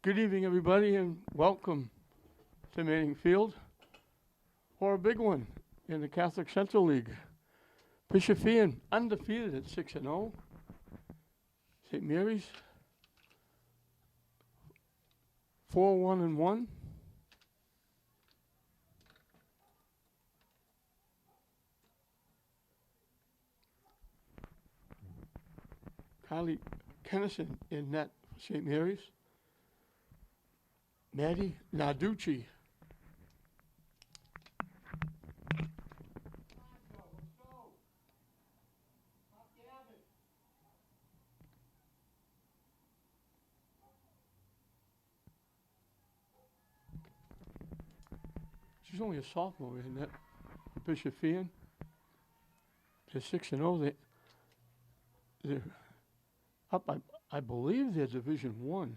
Good evening, everybody, and welcome to Manning Field for a big one in the Catholic Central League. Bishop Feehan undefeated at 6-0. St. Mary's 4-1-1. Kylie Kennison in net for St. Mary's. Maddie Narducci. She's only a sophomore in that. Bishop Feehan. They're 6-0. They're up. I believe they're Division One.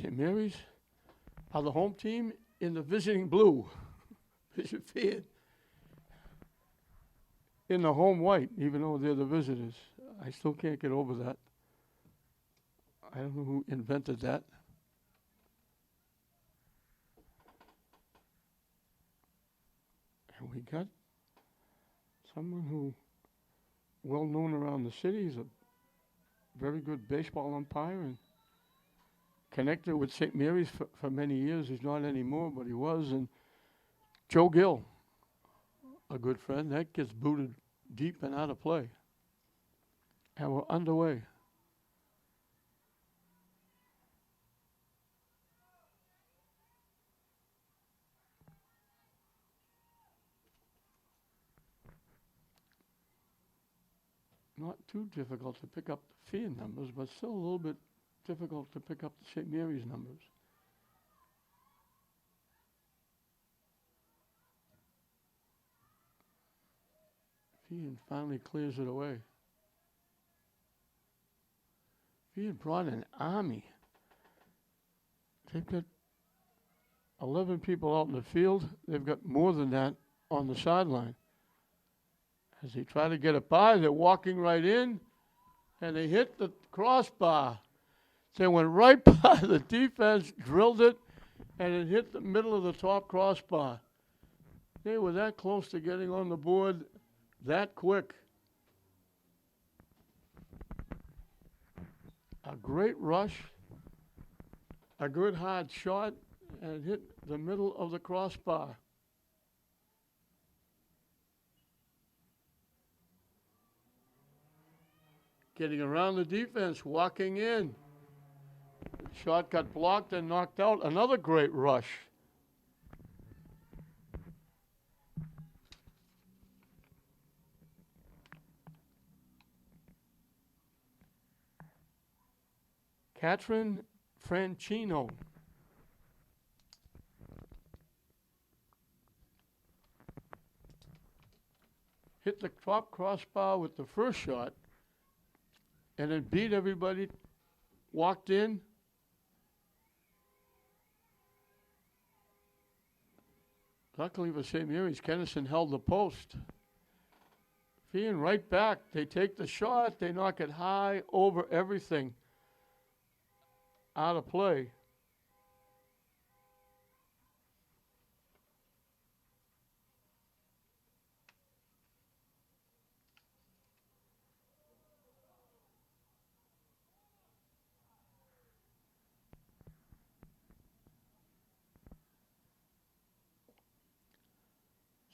St. Mary's are the home team in the visiting blue. Bishop Feehan in the home white, even though they're the visitors. I still can't get over that. I don't know who invented that. And we got someone who well known around the city. He's a very good baseball umpire and connected with St. Mary's for many years. He's not anymore, but he was. And Joe Gill, a good friend, that gets booted deep and out of play. And we're underway. Not too difficult to pick up the Feehan numbers, but still a little bit difficult to pick up the St. Mary's numbers. Feehan finally clears it away. Feehan brought an army. They've got 11 people out in the field. They've got more than that on the sideline. As they try to get it by, they're walking right in, and they hit the crossbar. They went right by the defense, drilled it, and it hit the middle of the top crossbar. They were that close to getting on the board that quick. A great rush, a good hard shot, and hit the middle of the crossbar. Getting around the defense, walking in. Shot got blocked and knocked out. Another great rush. Catherine Francino. Hit the top crossbar with the first shot and then beat everybody, walked in. Luckily for St. Mary's, Kennison held the post. Feehan right back. They take the shot. They knock it high over everything. Out of play.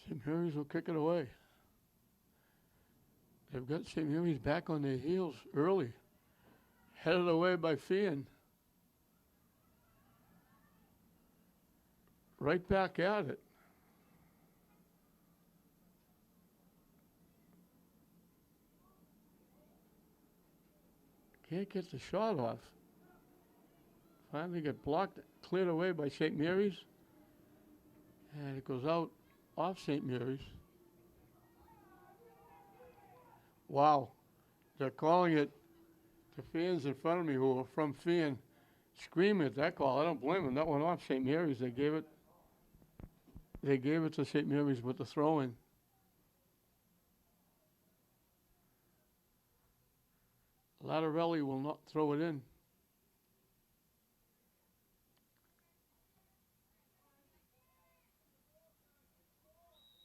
St. Mary's will kick it away. They've got St. Mary's back on their heels early. Headed away by Feehan. Right back at it. Can't get the shot off. Finally get blocked, cleared away by St. Mary's. And it goes out off St. Mary's. Wow. They're calling it. The fans in front of me who are from Feehan screaming at that call. I don't blame them. That went off St. Mary's. They gave it to St. Mary's with the throw-in. Lattarelli will not throw it in.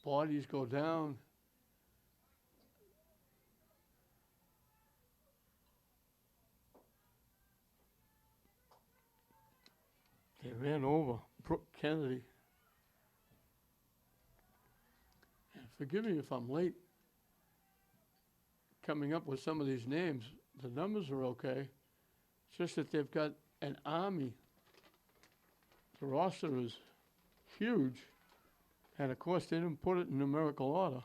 Bodies go down. They ran over Brooke Kennedy. And forgive me if I'm late coming up with some of these names. The numbers are okay. It's just that they've got an army. The roster is huge. And of course, they didn't put it in numerical order.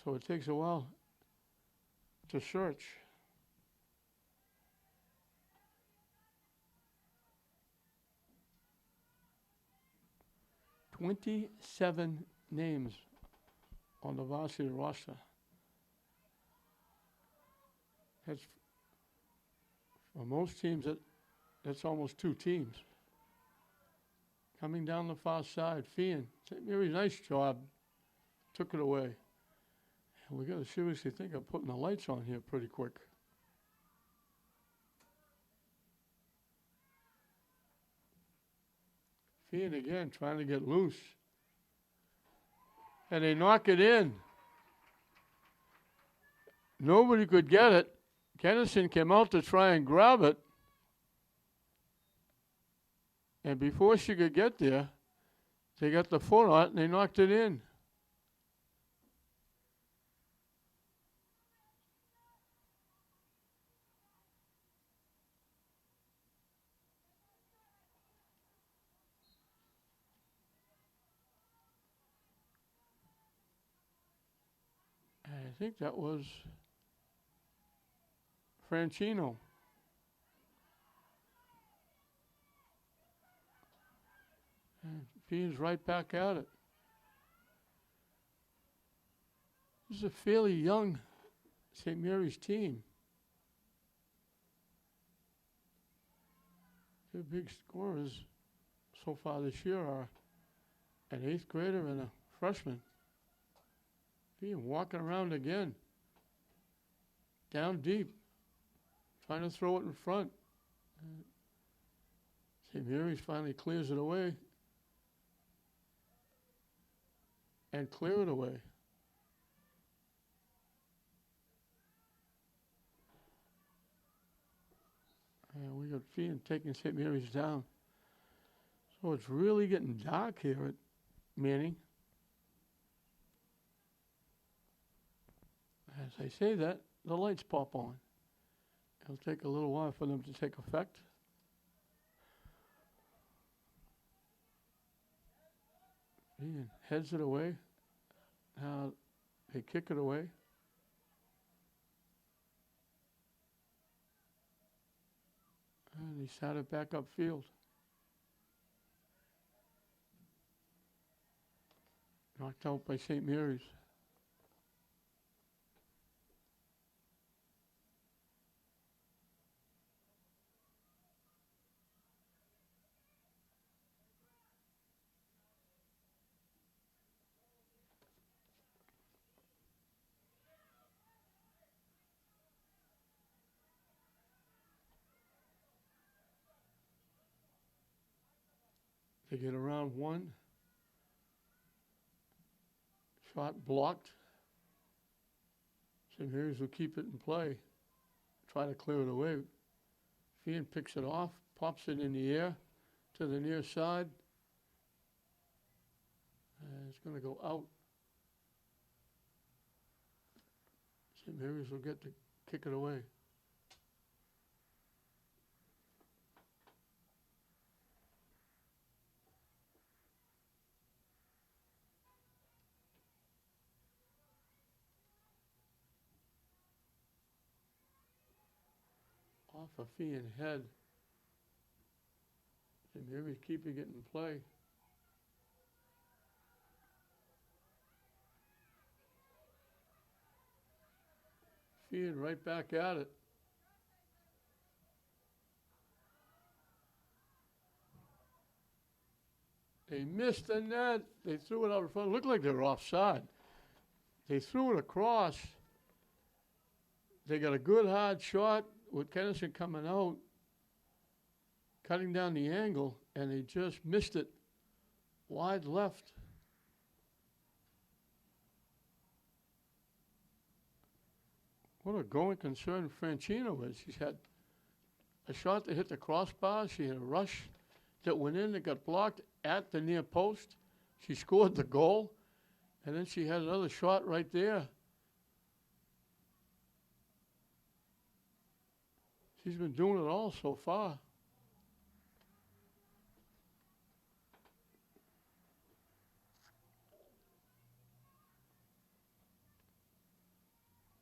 So it takes a while to search. "27 names on the varsity roster. That's, for most teams, that's almost 2 teams. Coming down the far side, Feehan, St. Mary's, nice job, took it away. And we got to seriously think of putting the lights on here pretty quick. Feehan again, trying to get loose. And they knock it in. Nobody could get it. Kennison came out to try and grab it. And before she could get there, they got the foot on it and they knocked it in. And I think that was Franchino. And Feehan's right back at it. This is a fairly young St. Mary's team. Their big scorers so far this year are an 8th grader and a freshman. Feehan walking around again. Down deep. Trying to throw it in front. St. Mary's finally clears it away. And clear it away. And we got Feehan taking St. Mary's down. So it's really getting dark here at Manning. As I say that, the lights pop on. It'll take a little while for them to take effect. Feehan heads it away. Now they kick it away. And he sat it back upfield. Knocked out by St. Mary's. They get around one. Shot blocked. St. Mary's will keep it in play. Try to clear it away. Feehan picks it off, pops it in the air to the near side. And it's going to go out. St. Mary's will get to kick it away. Off a Feehan head. St. Mary's keeping it in play. Feehan right back at it. They missed the net. They threw it out in front. It looked like they were offside. They threw it across. They got a good hard shot with Kennison coming out, cutting down the angle, and they just missed it wide left. What a going concern Franchino is. She's had a shot that hit the crossbar. She had a rush that went in that got blocked at the near post. She scored the goal, and then she had another shot right there. She's been doing it all so far.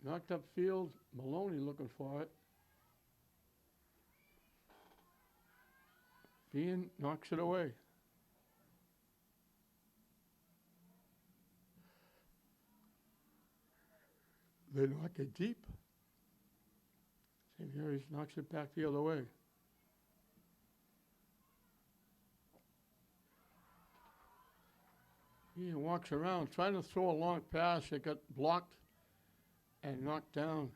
Knocked up field, Maloney looking for it. Feehan knocks it away. They knock it deep. St. Mary's knocks it back the other way. Feehan walks around, trying to throw a long pass. It got blocked and knocked down.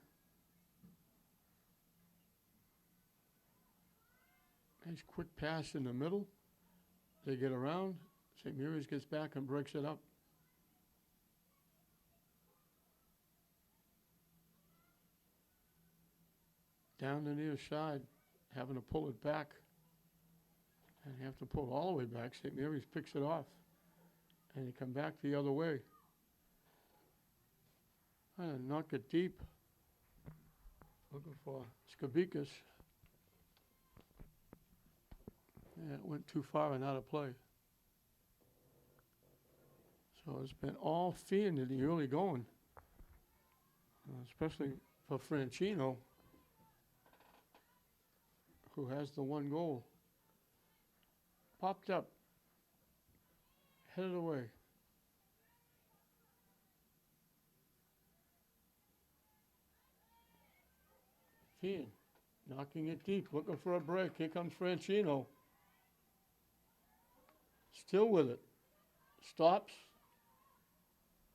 Nice quick pass in the middle. They get around. St. Mary's gets back and breaks it up. Down the near side, having to pull it back. And you have to pull it all the way back. St. Mary's picks it off. And you come back the other way. And knock it deep. Looking for Skabikas. Yeah, it went too far and out of play. So it's been all Feehan in the early going, especially for Franchino, who has the one goal. Popped up, headed away. Feehan knocking it deep, looking for a break. Here comes Franchino. Still with it. Stops.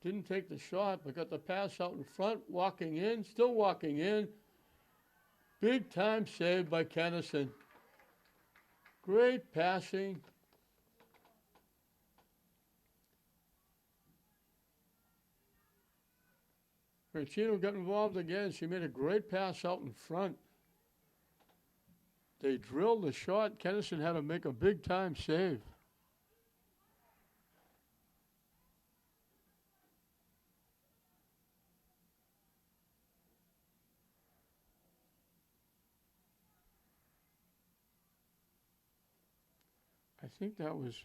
Didn't take the shot, but got the pass out in front, walking in, still walking in. Big time save by Kennison. Great passing. Franchino got involved again. She made a great pass out in front. They drilled the shot. Kennison had to make a big time save. I think that was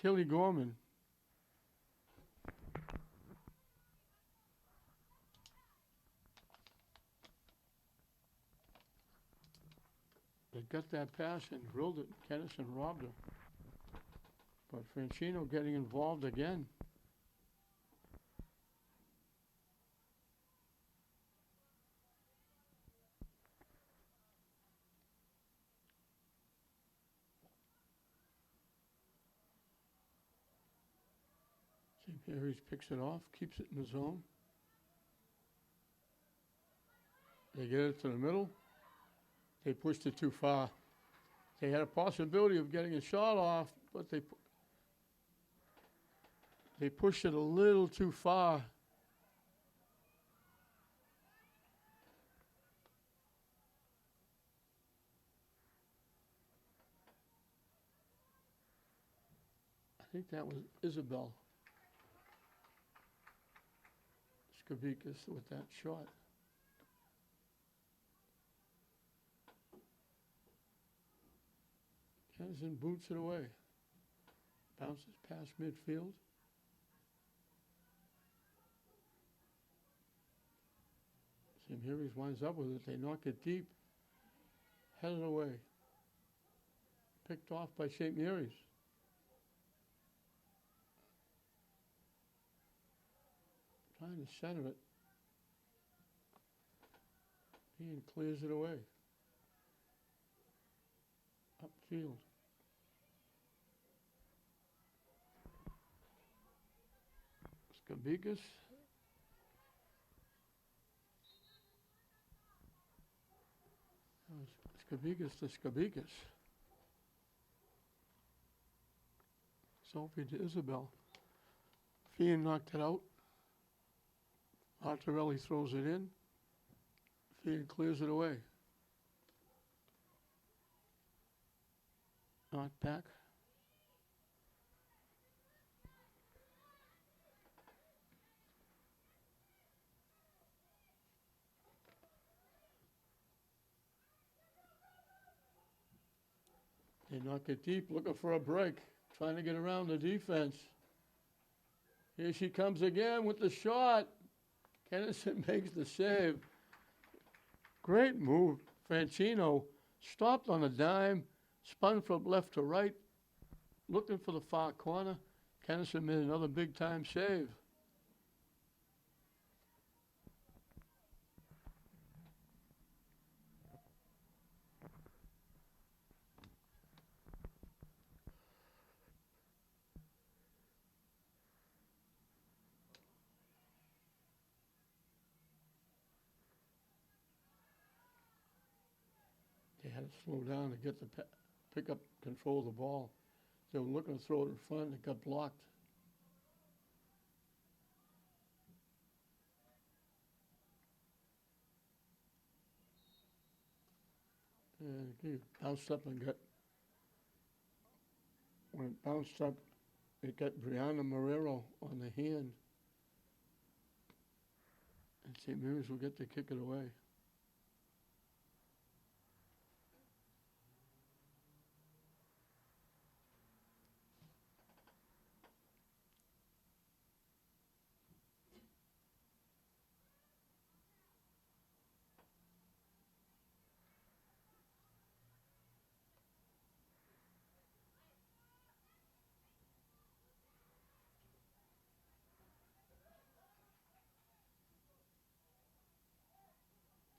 Kelly Gorman. They got that pass and drilled it. Kennison robbed her. But Franchino getting involved again. St. Mary's picks it off, keeps it in the zone. They get it to the middle. They pushed it too far. They had a possibility of getting a shot off, but they pushed it a little too far. I think that was Isabel Skabikas with that shot. Kennison boots it away. Bounces past midfield. St. Mary's winds up with it. They knock it deep. Headed away. Picked off by St. Mary's. Trying to center it. Feehan clears it away. Upfield. Skabikas Skabikas to Skabikas. Sophie to Isabel. Feehan knocked it out. Arturelli throws it in. Feehan clears it away. Knocked back. They knock it deep, looking for a break, trying to get around the defense. Here she comes again with the shot. Kennison makes the save. Great move. Francino stopped on a dime, spun from left to right, looking for the far corner. Kennison made another big-time save. They had to slow down to get the pick up control of the ball. They were looking to throw it in front, it got blocked. And he bounced up and got, when it bounced up, it got Brianna Marrero on the hand. And St. Mary's will get to kick it away.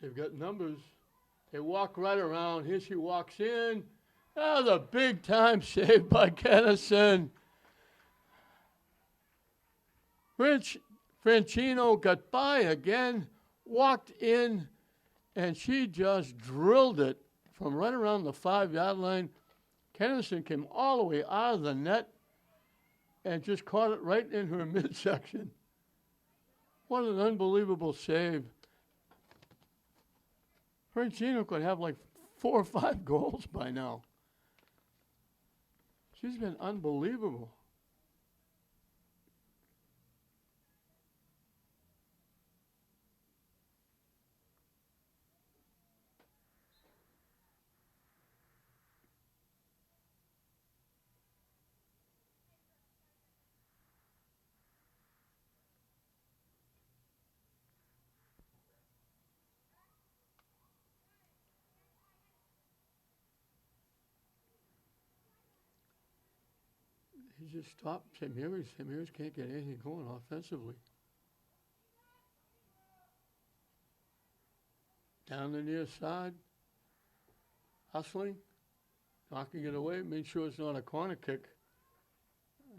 They've got numbers. They walk right around. Here she walks in. Oh, the big time save by Kennison. Francino got by again, walked in, and she just drilled it from right around the 5-yard line. Kennison came all the way out of the net and just caught it right in her midsection. What an unbelievable save. Francino could have like 4 or 5 goals by now. She's been unbelievable. He just stopped St. Mary's. St. Mary's can't get anything going offensively. Down the near side, hustling, knocking it away, made sure it's not a corner kick.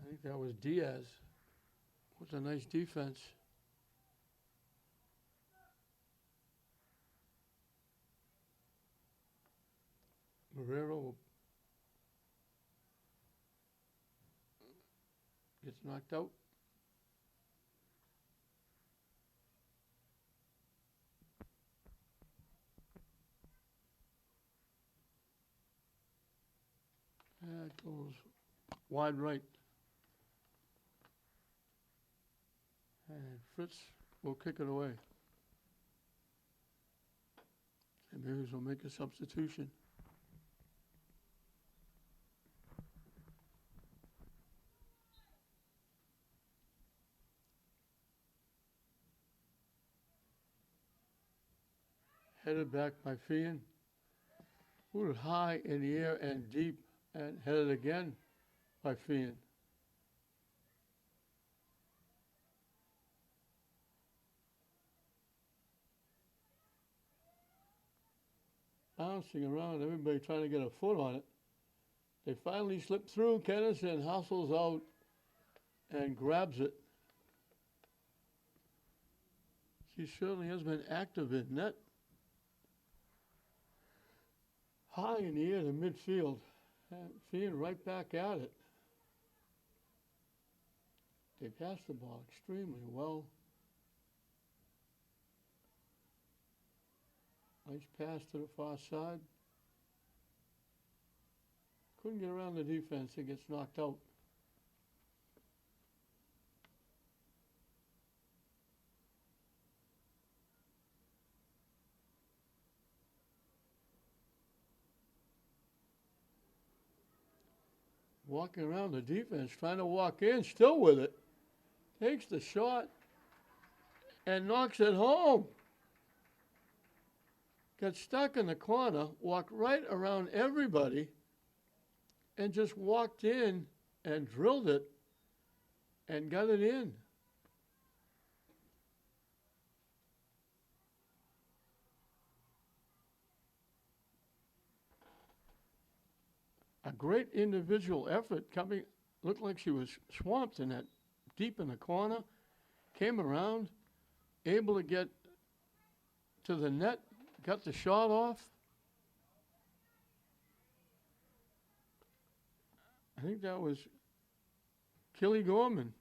I think that was Diaz. What a nice defense. Marrero gets knocked out. That goes wide right. And Fritz will kick it away. St. Mary's will make a substitution. Headed back by Feehan. Booted high in the air and deep, and headed again by Feehan. Bouncing around, everybody trying to get a foot on it. They finally slip through. Kennison hustles out and grabs it. She certainly has been active in net. high in the air to midfield. And Feehan right back at it. They passed the ball extremely well. Nice pass to the far side. Couldn't get around the defense. It gets knocked out. Walking around the defense, trying to walk in, still with it. Takes the shot and knocks it home. Got stuck in the corner, walked right around everybody, and just walked in and drilled it and got it in. A great individual effort coming, looked like she was swamped in that deep in the corner, came around, able to get to the net, got the shot off. I think that was Kelly Gorman.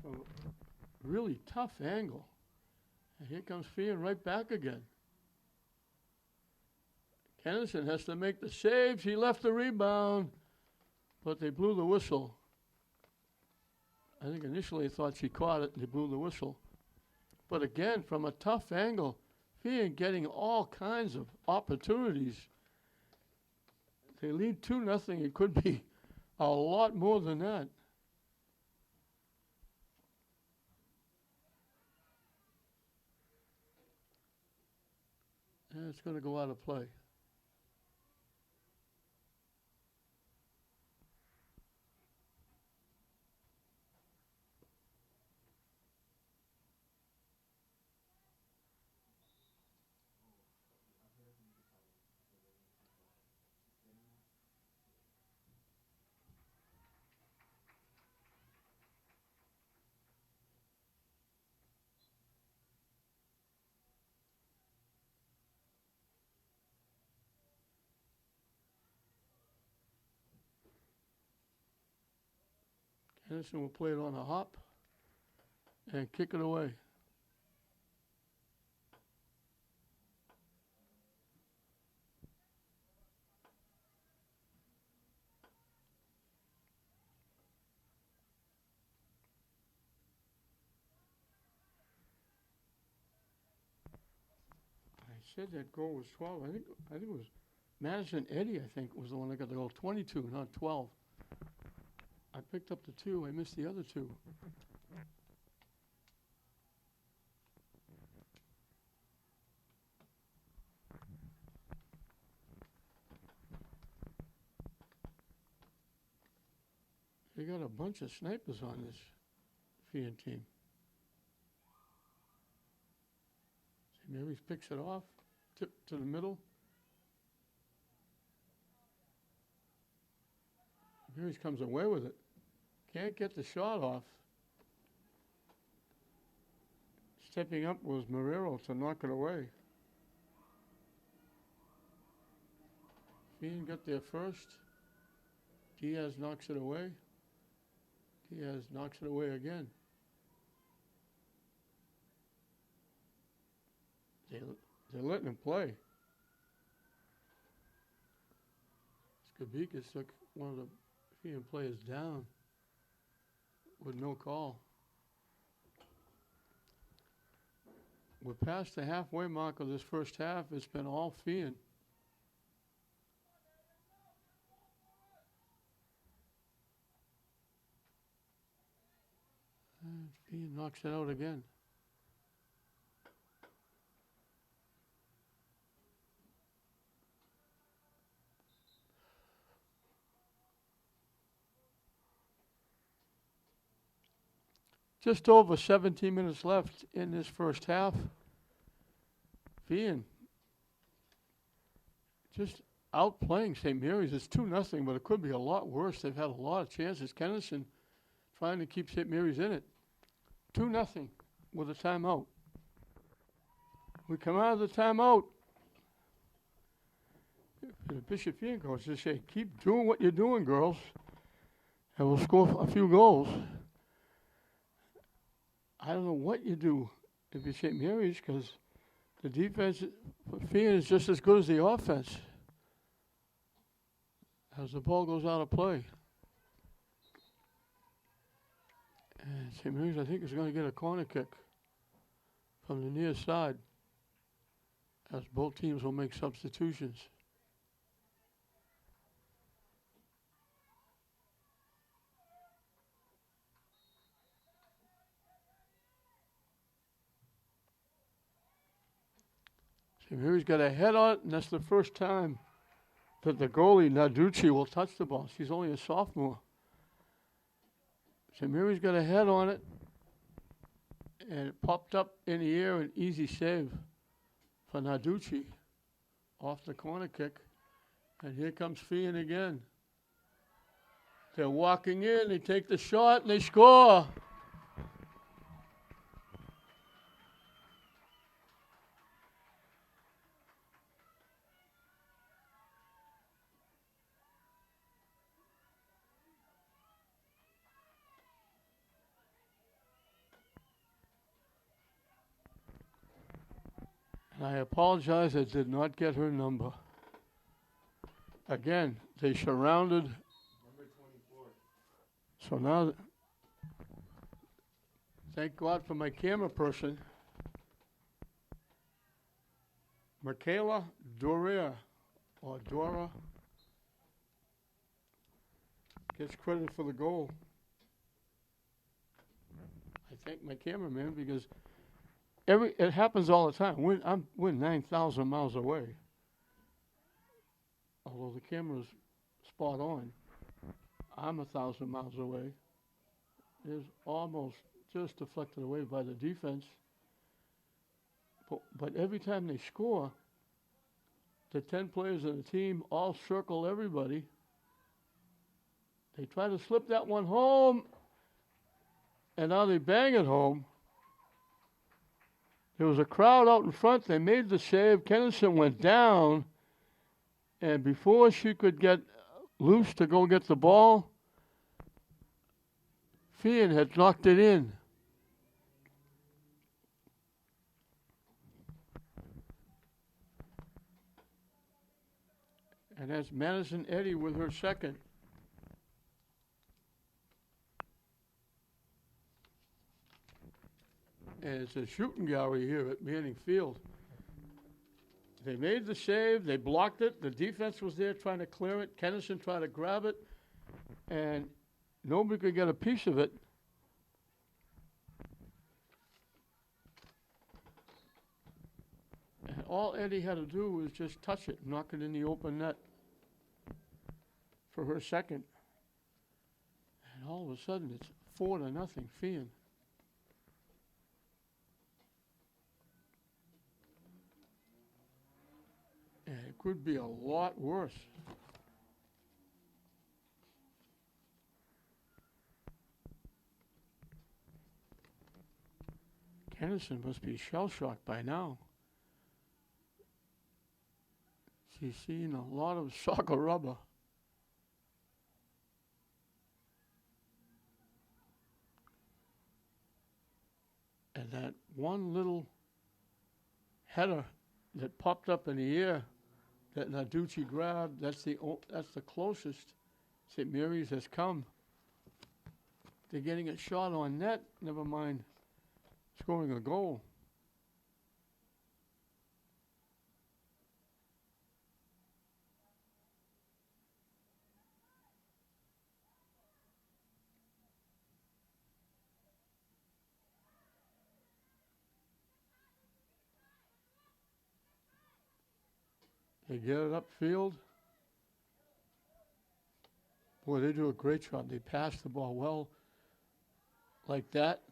A really tough angle. And here comes Feehan right back again. Kennison has to make the save. She left the rebound, but they blew the whistle. I think initially they thought she caught it and they blew the whistle. But again, from a tough angle, Feehan getting all kinds of opportunities. They lead 2-0. It could be a lot more than that. And it's going to go out of play. Kennison will play it on a hop and kick it away. I said that goal was 12. I think it was Madison Eddy, I think, was the one that got the goal. 22, not 12. I picked up the 2. I missed the other 2. They got a bunch of snipers on this Feehan team. See, Marys picks it off, tip to the middle. Marys comes away with it. Can't get the shot off. Stepping up was Marrero to knock it away. Feehan got there first. Diaz knocks it away. Diaz knocks it away again. They're letting him play. Skabikas took one of the Feehan players down with no call. We're past the halfway mark of this first half. It's been all Feehan. And Feehan knocks it out again. Just over 17 minutes left in this first half. Feehan just outplaying St. Mary's. It's 2-0, but it could be a lot worse. They've had a lot of chances. Kennison trying to keep St. Mary's in it. 2-0 with a timeout. We come out of the timeout. The Bishop Feehan coach just say, keep doing what you're doing, girls, and we'll score a few goals. I don't know what you do if you're St. Mary's, because the defense for Feehan is just as good as the offense as the ball goes out of play. And St. Mary's, I think, is going to get a corner kick from the near side, as both teams will make substitutions. St. Mary's got a head on it, and that's the first time that the goalie, Narducci, will touch the ball. She's only a sophomore. St. Mary's got a head on it, and it popped up in the air, an easy save for Narducci off the corner kick. And here comes Feehan again. They're walking in, they take the shot, and they score. And I apologize, I did not get her number. Again, they surrounded. Number 24. So now, thank God for my camera person, Michaela Doria, or Dora, gets credit for the goal. I thank my cameraman, because it happens all the time. We're 9,000 miles away. Although the camera's spot on, I'm 1,000 miles away. It's almost just deflected away by the defense. But every time they score, the 10 players in the team all circle everybody. They try to slip that one home, and now they bang it home. There was a crowd out in front. They made the save. Kennison went down, and before she could get loose to go get the ball, Feehan had knocked it in. And that's Madison Eddy with her second. And it's a shooting gallery here at Manning Field. They made the save. They blocked it. The defense was there trying to clear it. Kennison tried to grab it, and nobody could get a piece of it. And all Eddie had to do was just touch it, knock it in the open net for her second. And all of a sudden, it's 4-0, Feehan. And it could be a lot worse. Kennison must be shell-shocked by now. She's seen a lot of soccer rubber. And that one little header that popped up in the air that Narducci grabbed, that's the closest St. Mary's has come. They're getting a shot on net, never mind scoring a goal. They get it upfield. Boy, they do a great job. They pass the ball well like that,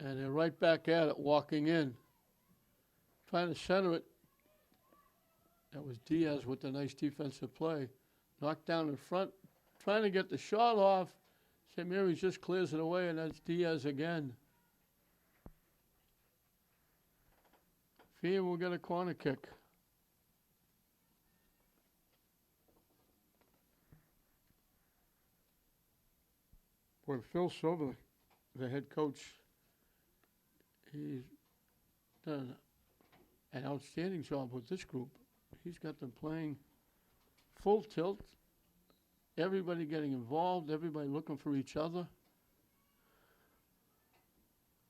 and they're right back at it, walking in, trying to center it. That was Diaz with the nice defensive play. Knocked down in front, trying to get the shot off. St. Mary's just clears it away, and that's Diaz again. Feehan will get a corner kick. Boy, Phil Silver, the head coach, he's done an outstanding job with this group. He's got them playing full tilt, everybody getting involved, everybody looking for each other.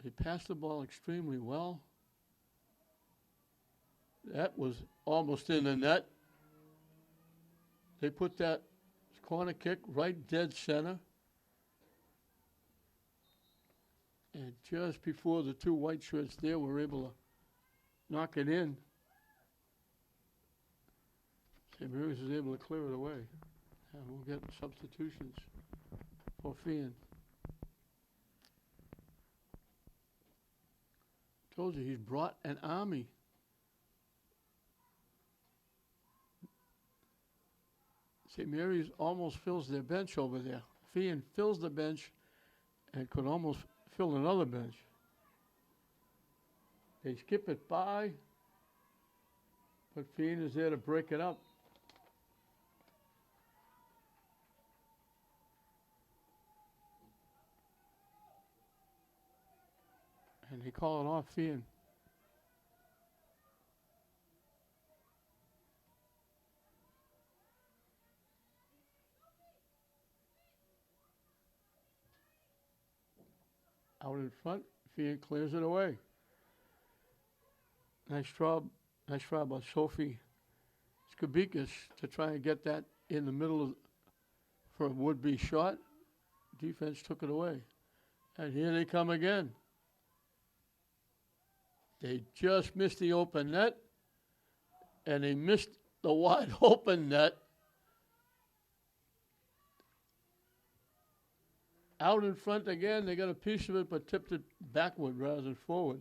They passed the ball extremely well. That was almost in the net. They put that corner kick right dead center. And just before the two white shirts there were able to knock it in, St. Mary's was able to clear it away. And we'll get substitutions for Feehan. Told you, he's brought an army. St. Mary's almost fills their bench over there. Feehan fills the bench and could almost fill another bench. They skip it by, but Feehan is there to break it up. And they call it off Feehan. Out in front, Feehan clears it away. Nice try by Sophie Skabikas to try and get that in the middle for a would-be shot. Defense took it away. And here they come again. They just missed the open net, and they missed the wide open net. Out in front again, they got a piece of it, but tipped it backward rather than forward.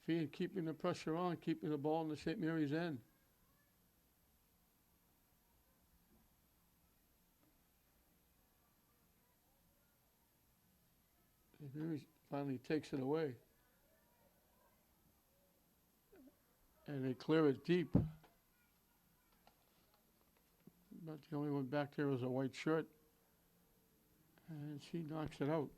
Feehan keeping the pressure on, keeping the ball in the St. Mary's end. St. Mary's finally takes it away. And they clear it deep. But the only one back there was a white shirt. And she knocks it out.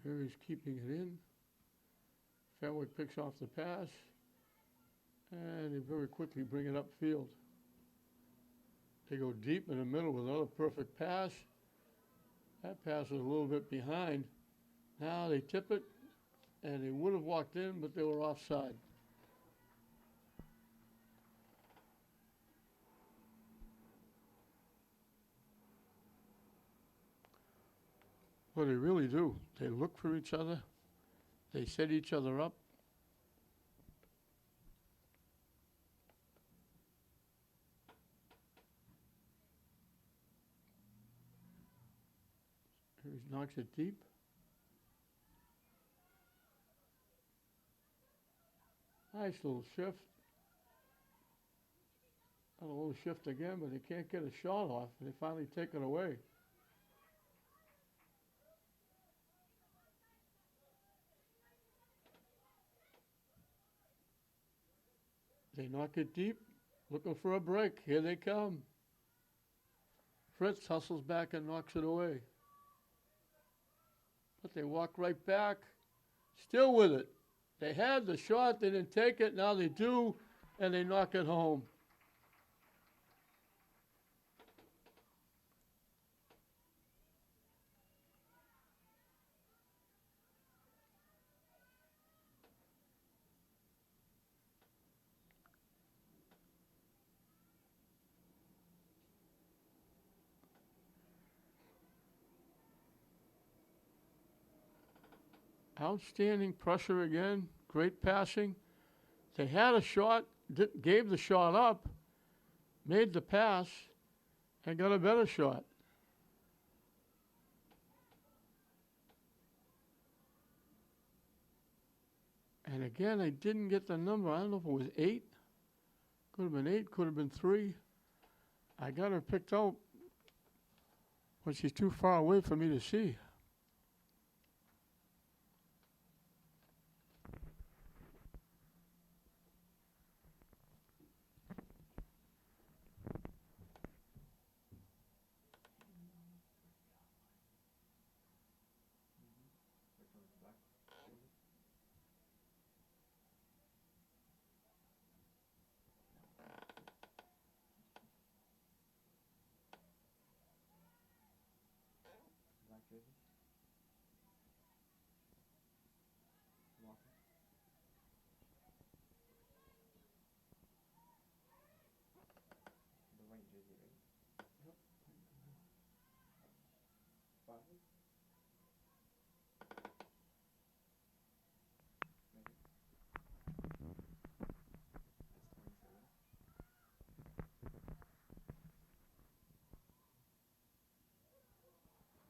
Mary's keeping it in. Fenwick picks off the pass. And they very quickly bring it upfield. They go deep in the middle with another perfect pass. That pass was a little bit behind. Now they tip it, and they would have walked in, but they were offside. Well, they really do. They look for each other. They set each other up. He knocks it deep. Nice little shift. A little shift again, but they can't get a shot off. They finally take it away. They knock it deep, looking for a break. Here they come. Fritz hustles back and knocks it away. But they walk right back, still with it. They had the shot, they didn't take it, now they do, and they knock it home. Outstanding pressure again. Great passing. They had a shot, gave the shot up, made the pass, and got a better shot. And again, I didn't get the number. I don't know if it was 8. Could have been 8, could have been 3. I got her picked out, but she's too far away for me to see.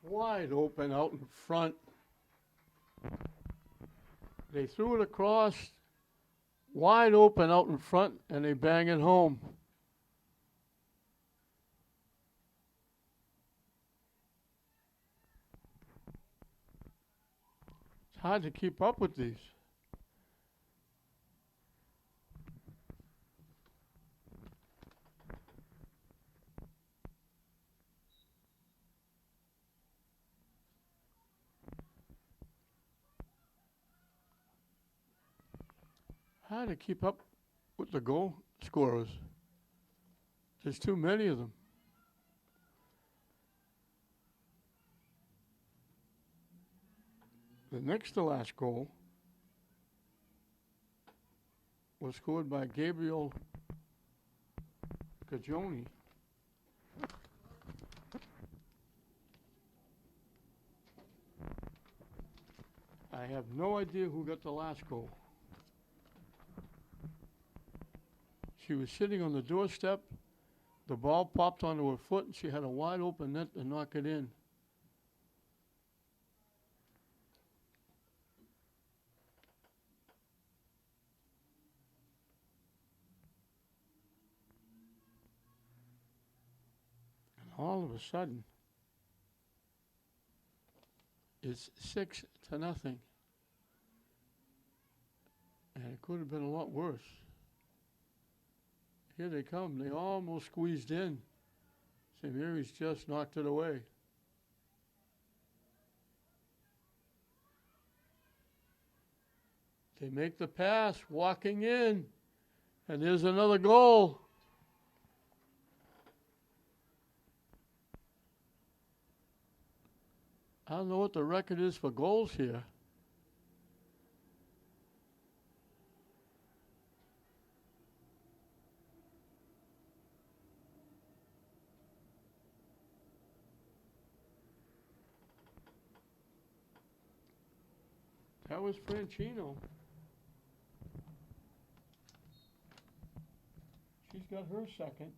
Wide open out in front. They threw it across, wide open out in front, and they bang it home. It's hard to keep up with these. Hard to keep up with the goal scorers. There's too many of them. The next to last goal was scored by Gabriel Gagioni. I have no idea who got the last goal. She was sitting on the doorstep. The ball popped onto her foot, and she had a wide open net to knock it in. And all of a sudden, it's 6-0. And it could have been a lot worse. Here they come. They almost squeezed in. St. Mary's just knocked it away. They make the pass, walking in, and there's another goal. I don't know what the record is for goals here. That was Franchino. She's got her second.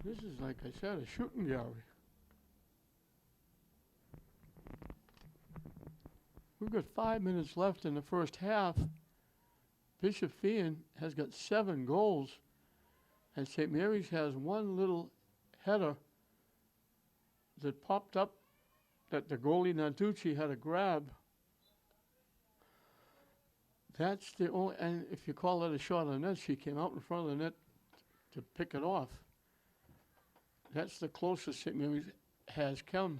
This is, like I said, a shooting gallery. We've got 5 minutes left in the first half. Bishop Feehan has got 7 goals. And St. Mary's has one little header that popped up that the goalie Narducci had to grab. That's the only, and if you call that a shot on net, she came out in front of the net to pick it off. That's the closest St. Mary's has come.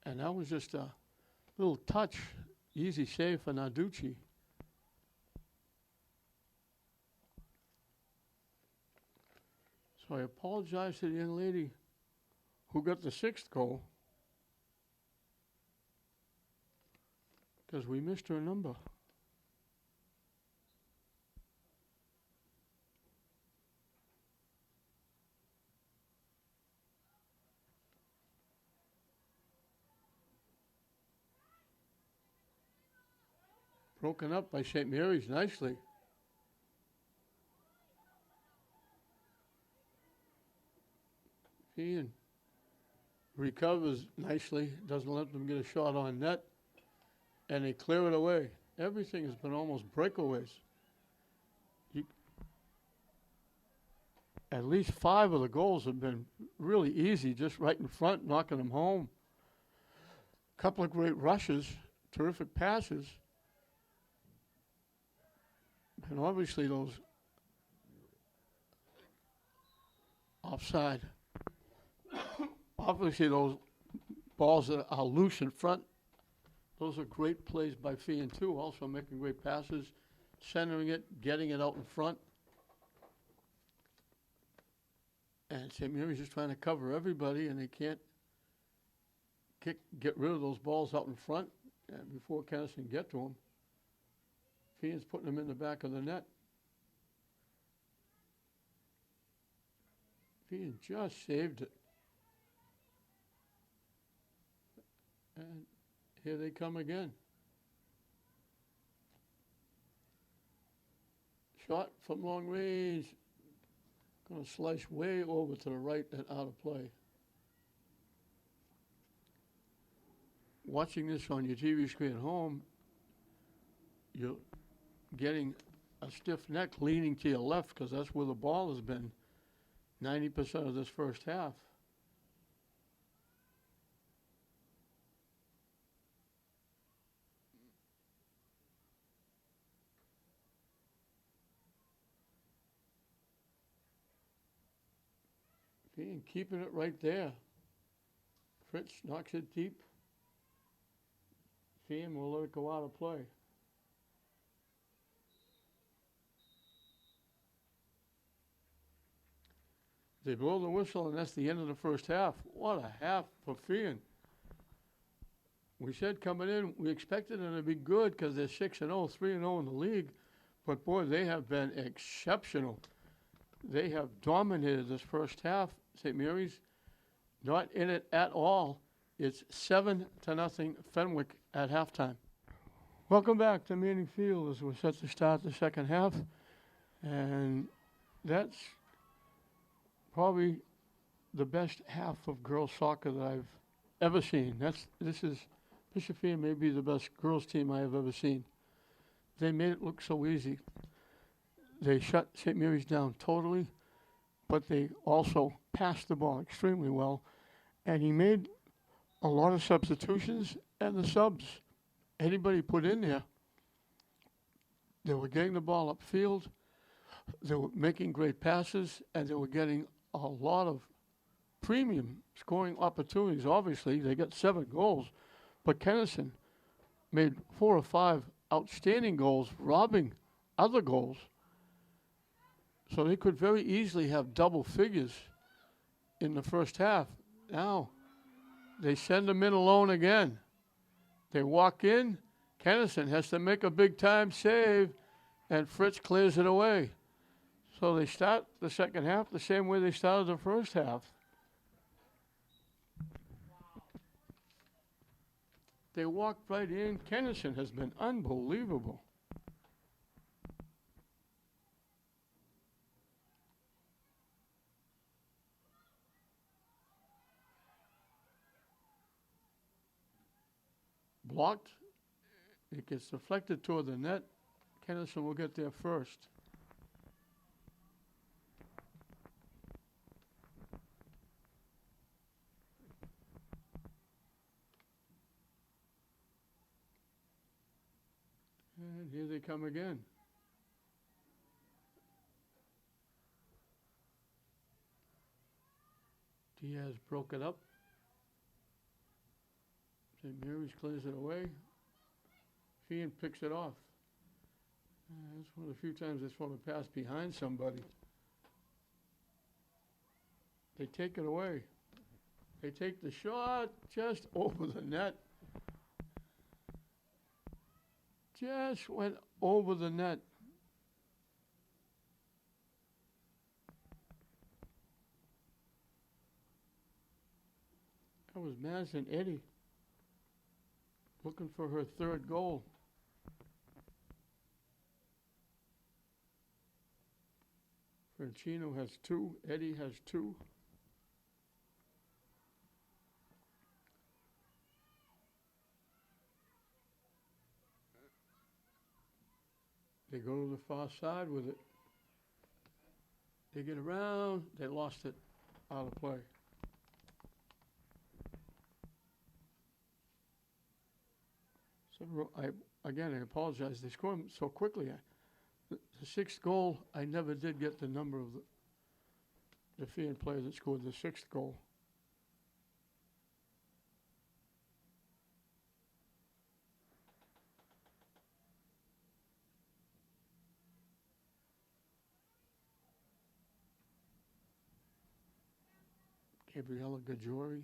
And that was just a little touch, easy save for Narducci. So I apologize to the young lady who got the 6th goal because we missed her number. Broken up by St. Mary's nicely. Feehan recovers nicely, doesn't let them get a shot on net, and they clear it away. Everything has been almost breakaways. At least 5 of the goals have been really easy, just right in front, knocking them home. A couple of great rushes, terrific passes. And obviously those offside. Obviously those balls that are loose in front, those are great plays by Feehan too, also making great passes, centering it, getting it out in front. And St. Mary's just trying to cover everybody, and they can't get rid of those balls out in front before Kennison can get to them. Feehan's putting them in the back of the net. Feehan just saved it. And here they come again. Shot from long range. Going to slice way over to the right and out of play. Watching this on your TV screen at home, you're getting a stiff neck leaning to your left because that's where the ball has been 90% of this first half. Feehan keeping it right there. Fritz knocks it deep. Feehan will let it go out of play. They blow the whistle, and that's the end of the first half. What a half for Feehan. We said coming in, we expected them to be good because they're 6-0, 3-0 in the league. But, boy, they have been exceptional. They have dominated this first half. St. Mary's not in it at all. It's 7-0 Fenwick at halftime. Welcome back to Manning Field as we're set to start the second half. And that's probably the best half of girls soccer that I've ever seen. Bishop Feehan may be the best girls team I have ever seen. They made it look so easy. They shut St. Mary's down totally, but they also passed the ball extremely well. And he made a lot of substitutions, and the subs, anybody put in there, they were getting the ball upfield, they were making great passes, and they were getting a lot of premium scoring opportunities. Obviously, they got 7 goals, but Kennison made 4 or 5 outstanding goals, robbing other goals. So they could very easily have double figures in the first half. Now, they send them in alone again. They walk in. Kennison has to make a big-time save, and Fritz clears it away. So they start the second half the same way they started the first half. They walked right in. Kennison has been unbelievable. Blocked. It gets deflected toward the net. Kennison will get there first. And here they come again. Diaz broke it up. St. Mary's clears it away. Feehan picks it off. That's one of the few times they thrown a pass behind somebody. They take it away. They take the shot just over the net. Just went over the net. That was Madison Eddy looking for her third goal. Franchino has 2. Eddie has 2. They go to the far side with it. They get around. They lost it out of play. So I apologize. They scored so quickly. The sixth goal, I never did get the number of the Feehan player that scored the sixth goal. Gabriella Gajori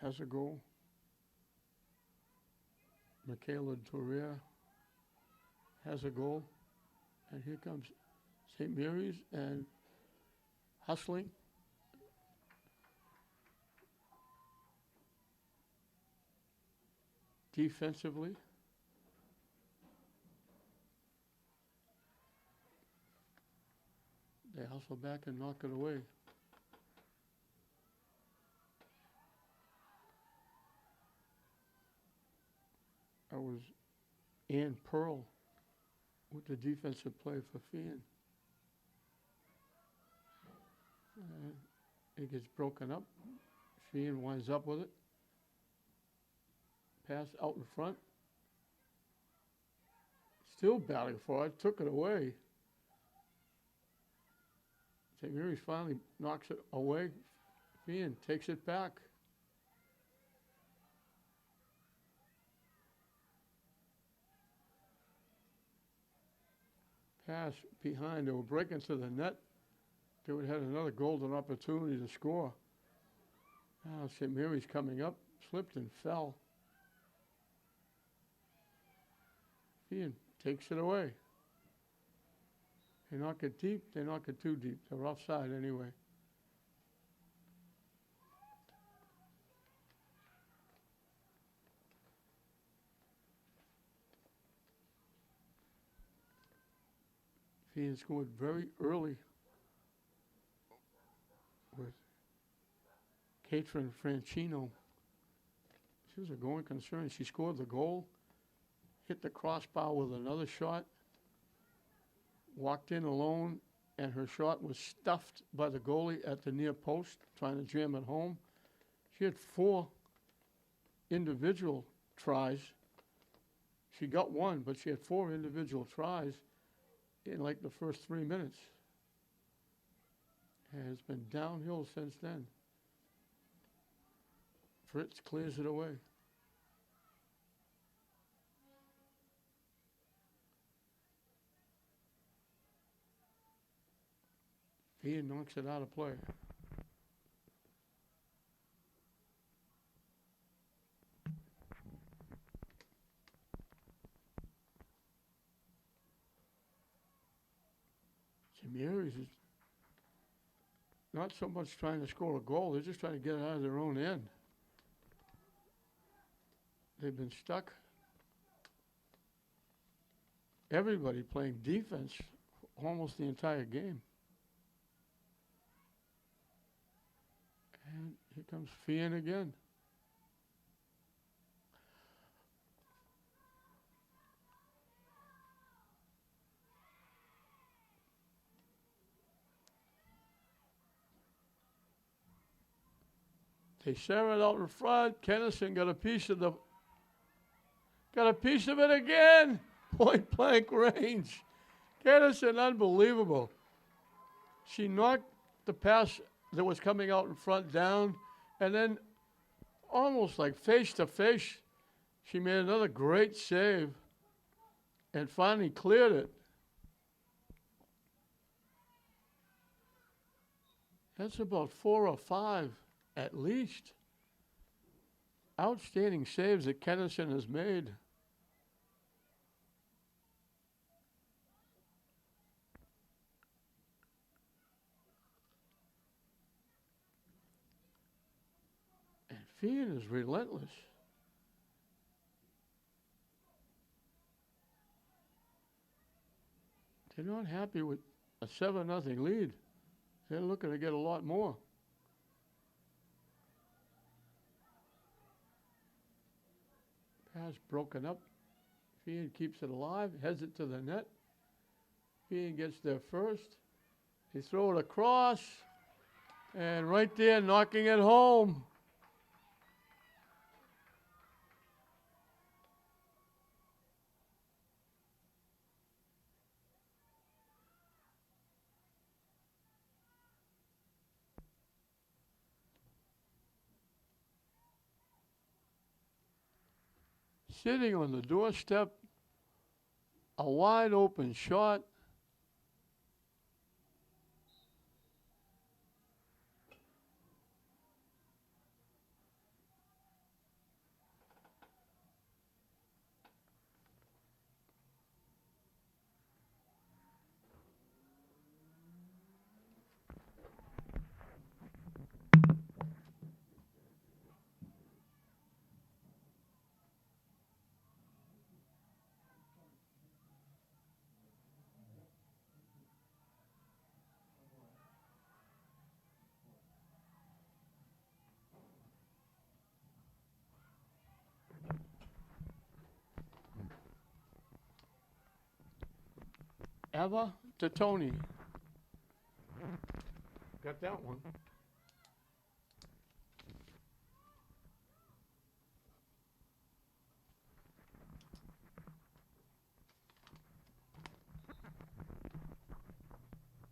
has a goal. Michaela Torrea has a goal. And here comes St. Mary's and hustling. Defensively. They hustle back and knock it away. That was Ann Pearl with the defensive play for Feehan. It gets broken up. Feehan winds up with it. Pass out in front. Still battling for it. Took it away. St. Mary's finally knocks it away. Feehan takes it back. Pass behind. They were breaking to the net. They would have had another golden opportunity to score. Now St. Mary's coming up, slipped and fell. Feehan takes it away. They knock it deep. They knock it too deep. They're offside anyway. Feehan scored very early with Catherine Franchino. She was a going concern. She scored the goal, hit the crossbar with another shot, walked in alone, and her shot was stuffed by the goalie at the near post, trying to jam it home. She had 4 individual tries. She got 1, but she had 4 individual tries in like the first 3 minutes. And it's been downhill since then. Fritz clears it away. Feehan knocks it out of play. St. Mary's is not so much trying to score a goal, they're just trying to get it out of their own end. They've been stuck. Everybody playing defense almost the entire game. And here comes Feehan again. They share it out in front. Kennison got a piece of it again. Point blank range. Kennison, unbelievable. She knocked the pass that was coming out in front down, and then almost like face to face, she made another great save and finally cleared it. That's about 4 or 5 at least. Outstanding saves that Kennison has made. And Feehan is relentless. They're not happy with a 7-0 lead. They're looking to get a lot more. Pass broken up. Feehan keeps it alive, heads it to the net. Feehan gets there first. They throw it across, and right there, knocking it home. Sitting on the doorstep, a wide open shot. Eva to Tony. Got that one.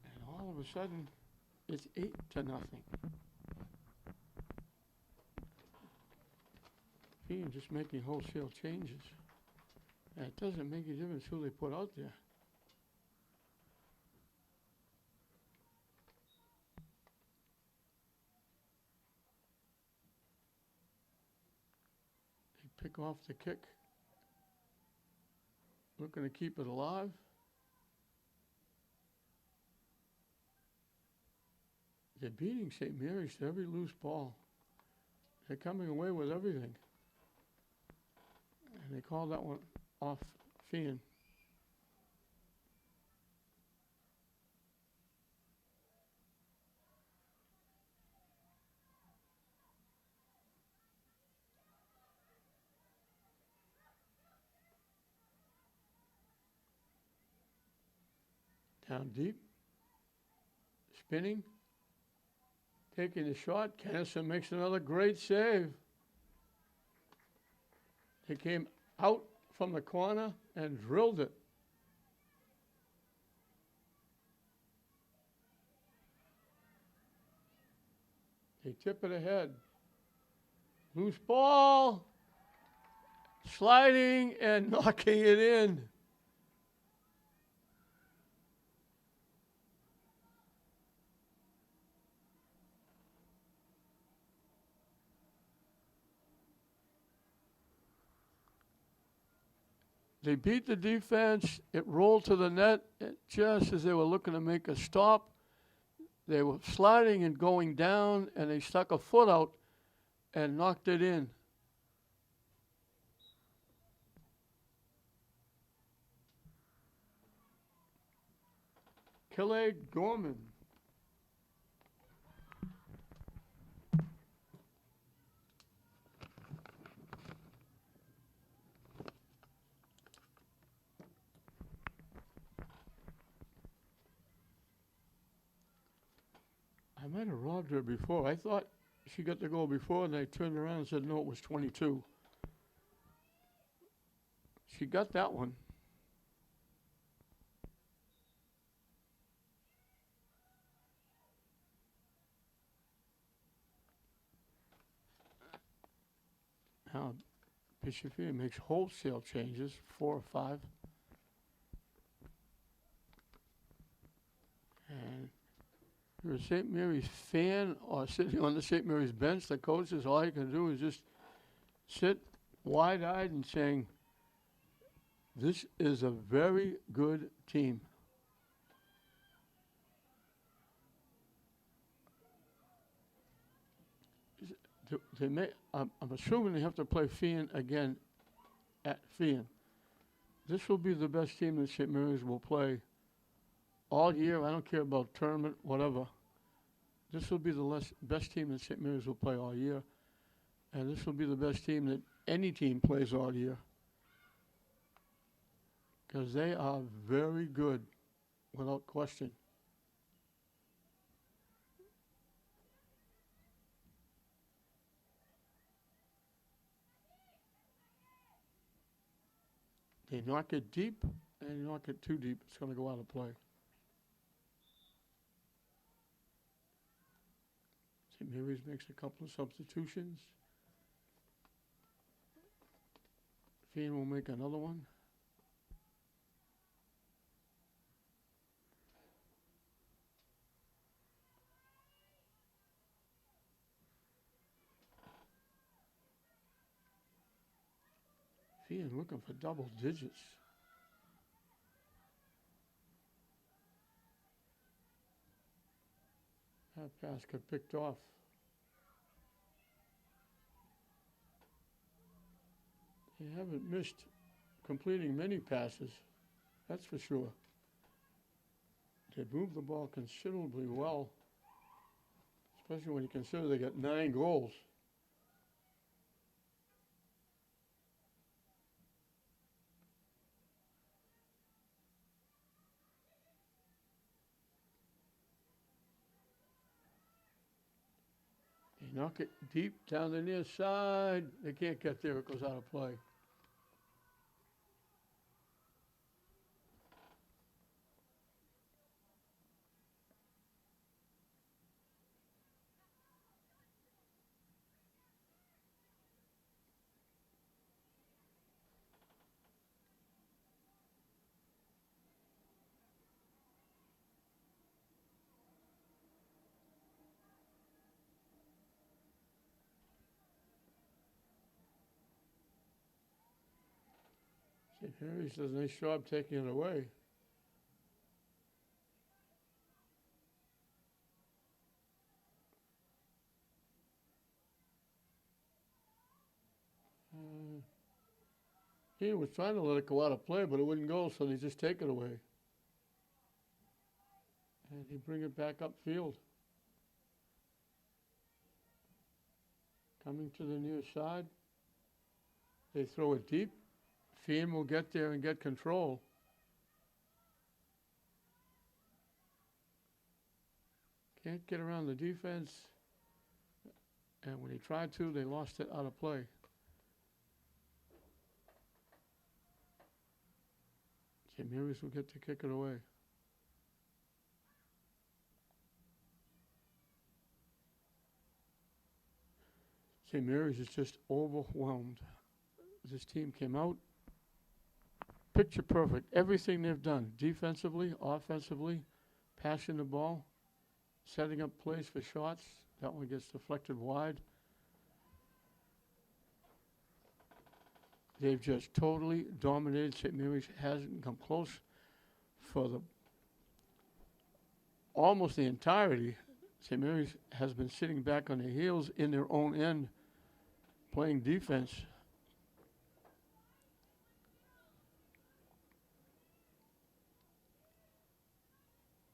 And all of a sudden, it's 8-0. Feehan just making wholesale changes. And it doesn't make a difference who they put out there. They pick off the kick. Looking to keep it alive. They're beating St. Mary's to every loose ball. They're coming away with everything. And they call that one off Feehan. Down deep. Spinning. Taking the shot. Kennison makes another great save. They came out from the corner and drilled it. They tip it ahead. Loose ball. Sliding and knocking it in. They beat the defense. It rolled to the net. Just as they were looking to make a stop, they were sliding and going down, and they stuck a foot out and knocked it in. Kille Gorman. I might have robbed her before. I thought she got the goal before, and I turned around and said, no, it was 22. She got that one. Now, Bishop Feehan makes wholesale changes, 4 or 5. And if you're a St. Mary's fan or sitting on the St. Mary's bench, the coaches, all you can do is just sit wide-eyed and saying, this is a very good team. I'm assuming they have to play Feehan again at Feehan. This will be the best team that St. Mary's will play all year. I don't care about tournament, whatever. This will be the best team that St. Mary's will play all year. And this will be the best team that any team plays all year. Because they are very good, without question. They knock it deep, and you knock it too deep, it's going to go out of play. St. Mary's makes a couple of substitutions. Feehan will make another one. Feehan looking for double digits. That pass got picked off. They haven't missed completing many passes, that's for sure. They moved the ball considerably well, especially when you consider they got 9 goals. They knock it deep down the near side. They can't get there, it goes out of play. St. Mary's does a nice job taking it away. He was trying to let it go out of play, but it wouldn't go, so they just take it away. And he bring it back upfield. Coming to the near side. They throw it deep. Feehan will get there and get control. Can't get around the defense. And when he tried to, they lost it out of play. St. Mary's will get to kick it away. St. Mary's is just overwhelmed. This team came out picture perfect. Everything they've done, defensively, offensively, passing the ball, setting up plays for shots. That one gets deflected wide. They've just totally dominated. St. Mary's hasn't come close for almost the entirety. St. Mary's has been sitting back on their heels in their own end, playing defense.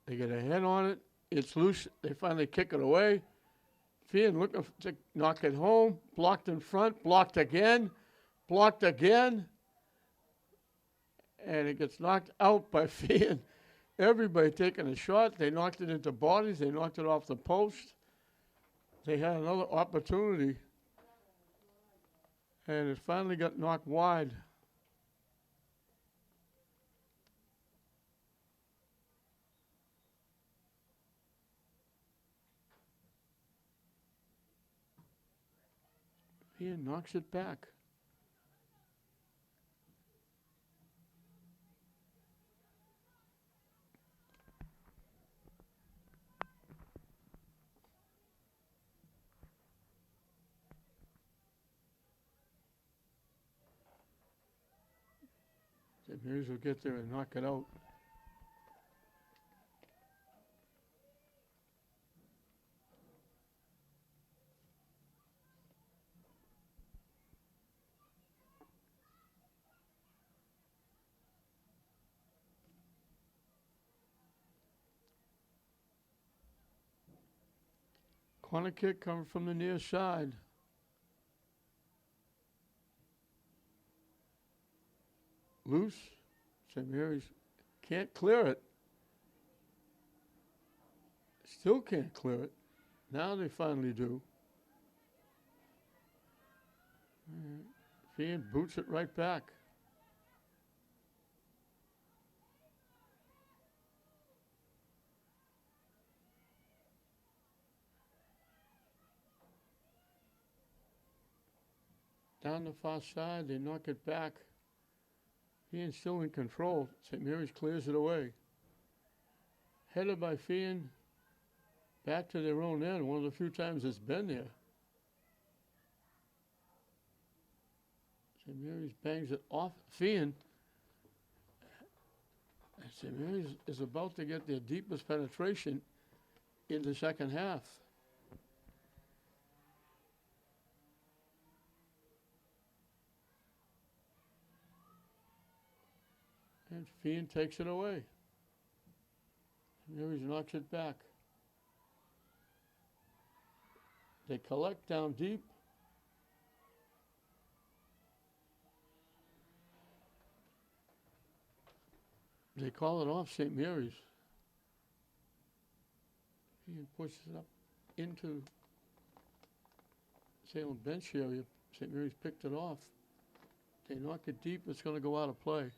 They get a head on it. It's loose. They finally kick it away. Feehan looking to knock it home. Blocked in front. Blocked again. Blocked again. And it gets knocked out by Feehan. Everybody taking a shot. They knocked it into bodies. They knocked it off the post. They had another opportunity. And it finally got knocked wide. Feehan knocks it back. St. Mary's will get there and knock it out. Corner kick coming from the near side. Loose. St. Mary's can't clear it. Still can't clear it. Now they finally do. Feehan boots it right back. Down the far side, they knock it back. Feehan's still in control. St. Mary's clears it away. Headed by Feehan, back to their own end. One of the few times it's been there. St. Mary's bangs it off Feehan. And St. Mary's is about to get their deepest penetration in the second half. And Feehan takes it away. Mary's knocks it back. They collect down deep. They call it off St. Mary's. Feehan pushes it up into Salem bench area. St. Mary's picked it off. They knock it deep. It's going to go out of play.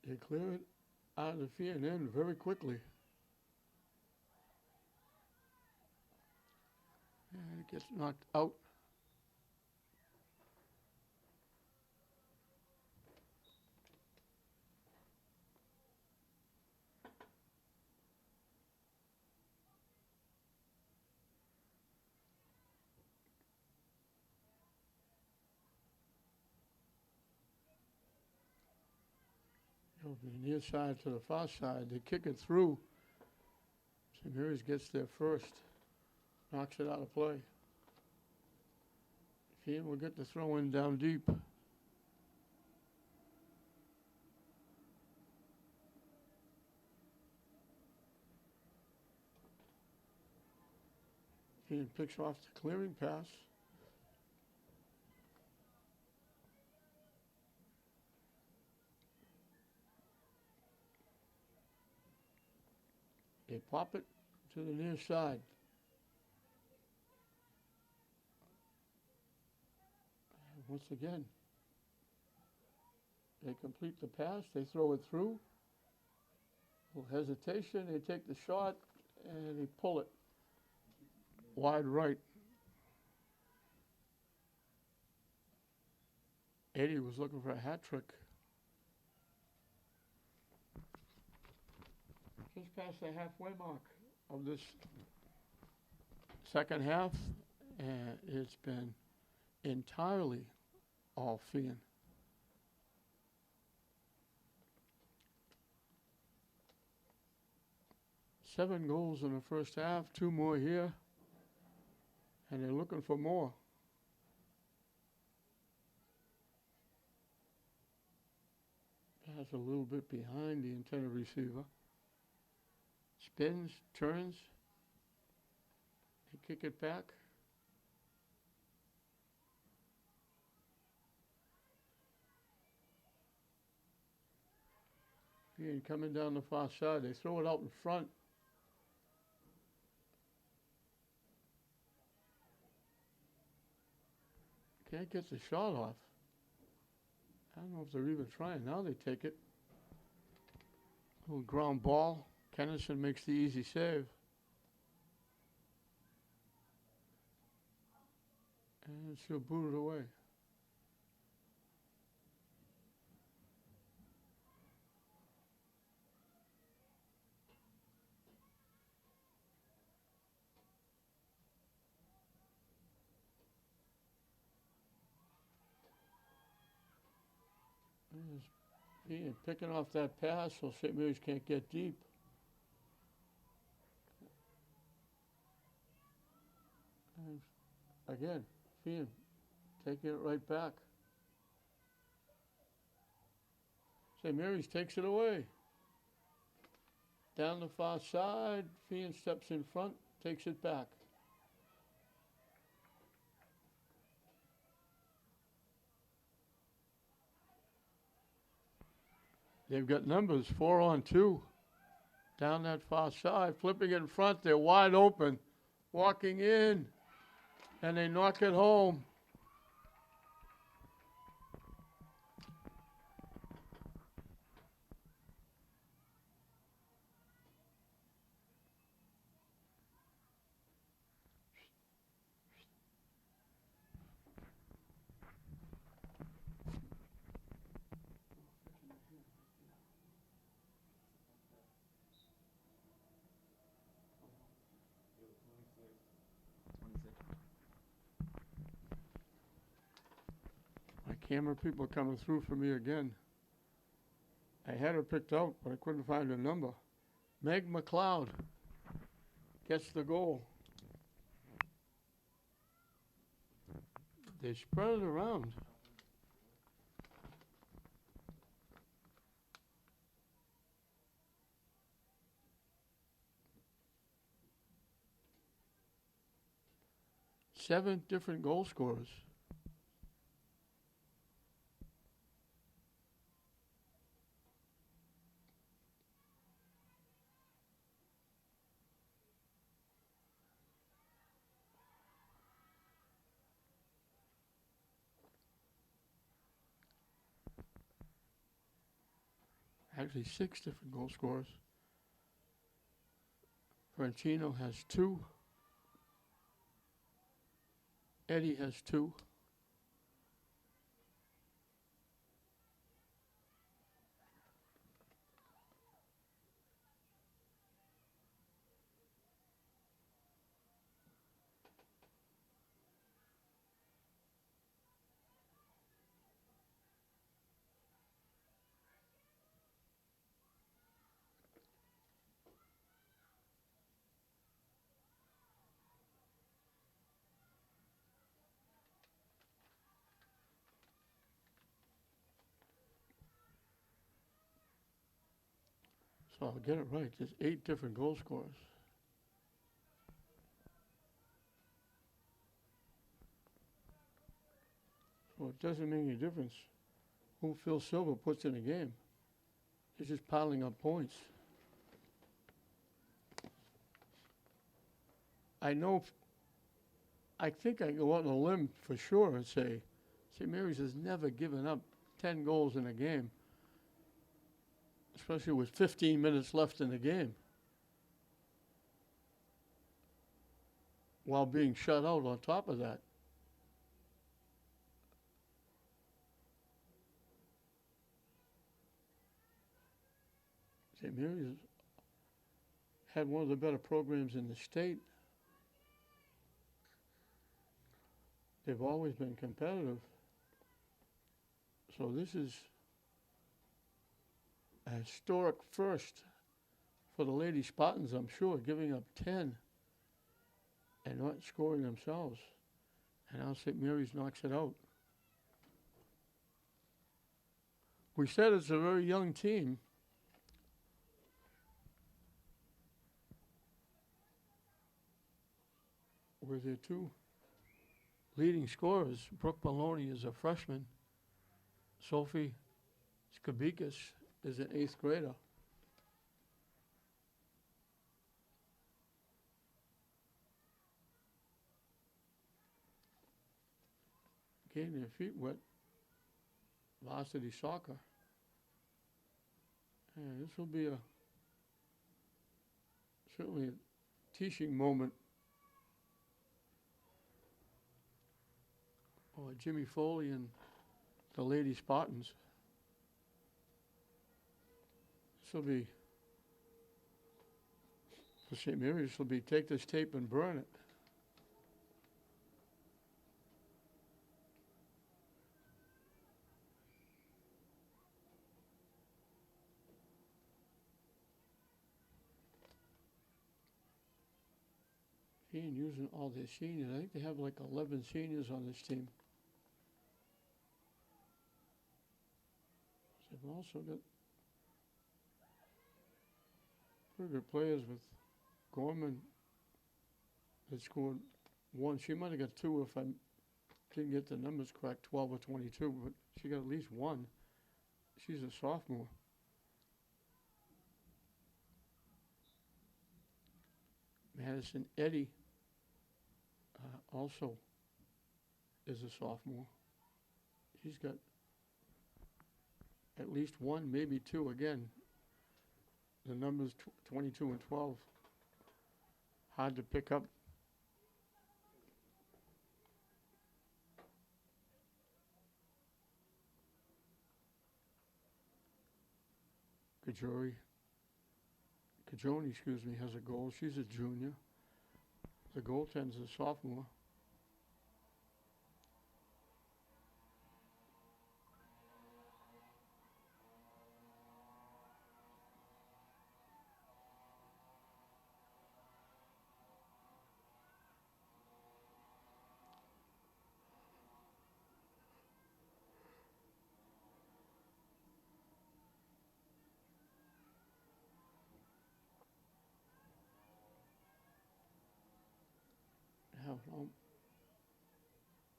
They clear it out of the Feehan end very quickly. And it gets knocked out. From the near side to the far side, they kick it through. St. Mary's gets there first, knocks it out of play. Feehan will get the throw in down deep. Feehan picks off the clearing pass. They pop it to the near side. And once again, they complete the pass. They throw it through. A little hesitation. They take the shot and they pull it wide right. Eddie was looking for a hat trick. Just past the halfway mark of this second half, and it's been entirely all Feehan. Seven goals in the first half, 2 more here, and they're looking for more. Pass a little bit behind the intended receiver. Spins, turns, and kick it back. Feehan coming down the far side. They throw it out in front. Can't get the shot off. I don't know if they're even trying. Now they take it. Little ground ball. Kennison makes the easy save. And she'll boot it away. Feehan picking off that pass so St. Mary's can't get deep. And again, Feehan taking it right back. St. Mary's takes it away. Down the far side, Feehan steps in front, takes it back. They've got numbers, 4-on-2. Down that far side, flipping it in front, they're wide open. Walking in, and they knock it home. My camera people coming through for me again. I had her picked out, but I couldn't find her number. Meg McLeod gets the goal. They spread it around. Seven different goal scorers. Actually, six different goal scorers. Francino has 2. Eddie has 2. So I'll get it right. There's 8 different goal scorers. So it doesn't make any difference who Phil Silver puts in a game. He's just piling up points. I think I can go out on a limb for sure and say St. Mary's has never given up 10 goals in a game, especially with 15 minutes left in the game, while being shut out on top of that. St. Mary's had one of the better programs in the state. They've always been competitive. So this is a historic first for the Lady Spartans, I'm sure, giving up 10 and not scoring themselves. And now St. Mary's knocks it out. We said it's a very young team. With their 2 leading scorers, Brooke Maloney is a freshman. Sophie Skabikas is an 8th grader. Getting their feet wet. Varsity soccer. And this will be certainly a teaching moment. Or Jimmy Foley and the Lady Spartans. This will be, for St. Mary's, this will be take this tape and burn it. Feehan using all their seniors. I think they have like 11 seniors on this team. They've also got pretty good players with Gorman that scored one. She might have got two if I didn't get the numbers correct, 12 or 22, but she got at least one. She's a sophomore. Madison Eddy also is a sophomore. She's got at least one, maybe two. Again, the numbers 22 and 12. Hard to pick up. Cajoni, has a goal. She's a junior. The goaltender's a sophomore.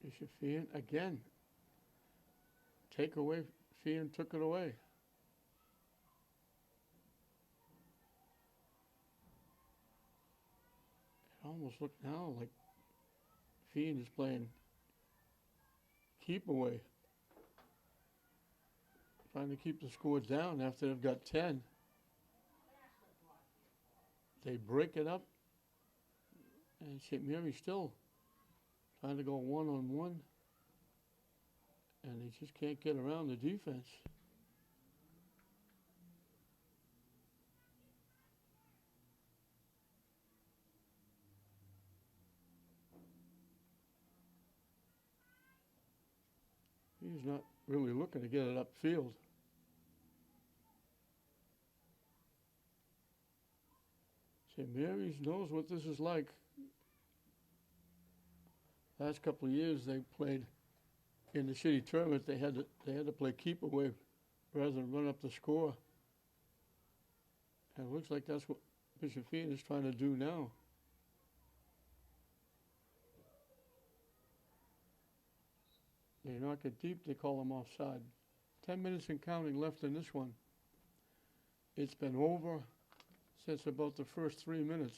Is she Feehan again? Take away. Feehan took it away. It almost looked now like Feehan is playing keep away, trying to keep the score down after they've got 10. They break it up, and St. Mary's still trying to go one-on-one, and they just can't get around the defense. He's not really looking to get it upfield. St. Mary's knows what this is like. Last couple of years they played in the city tournament. They had to play keep away rather than run up the score. And it looks like that's what Bishop Feehan is trying to do now. They knock it deep, they call them offside. 10 minutes and counting left in this one. It's been over since about the first 3 minutes.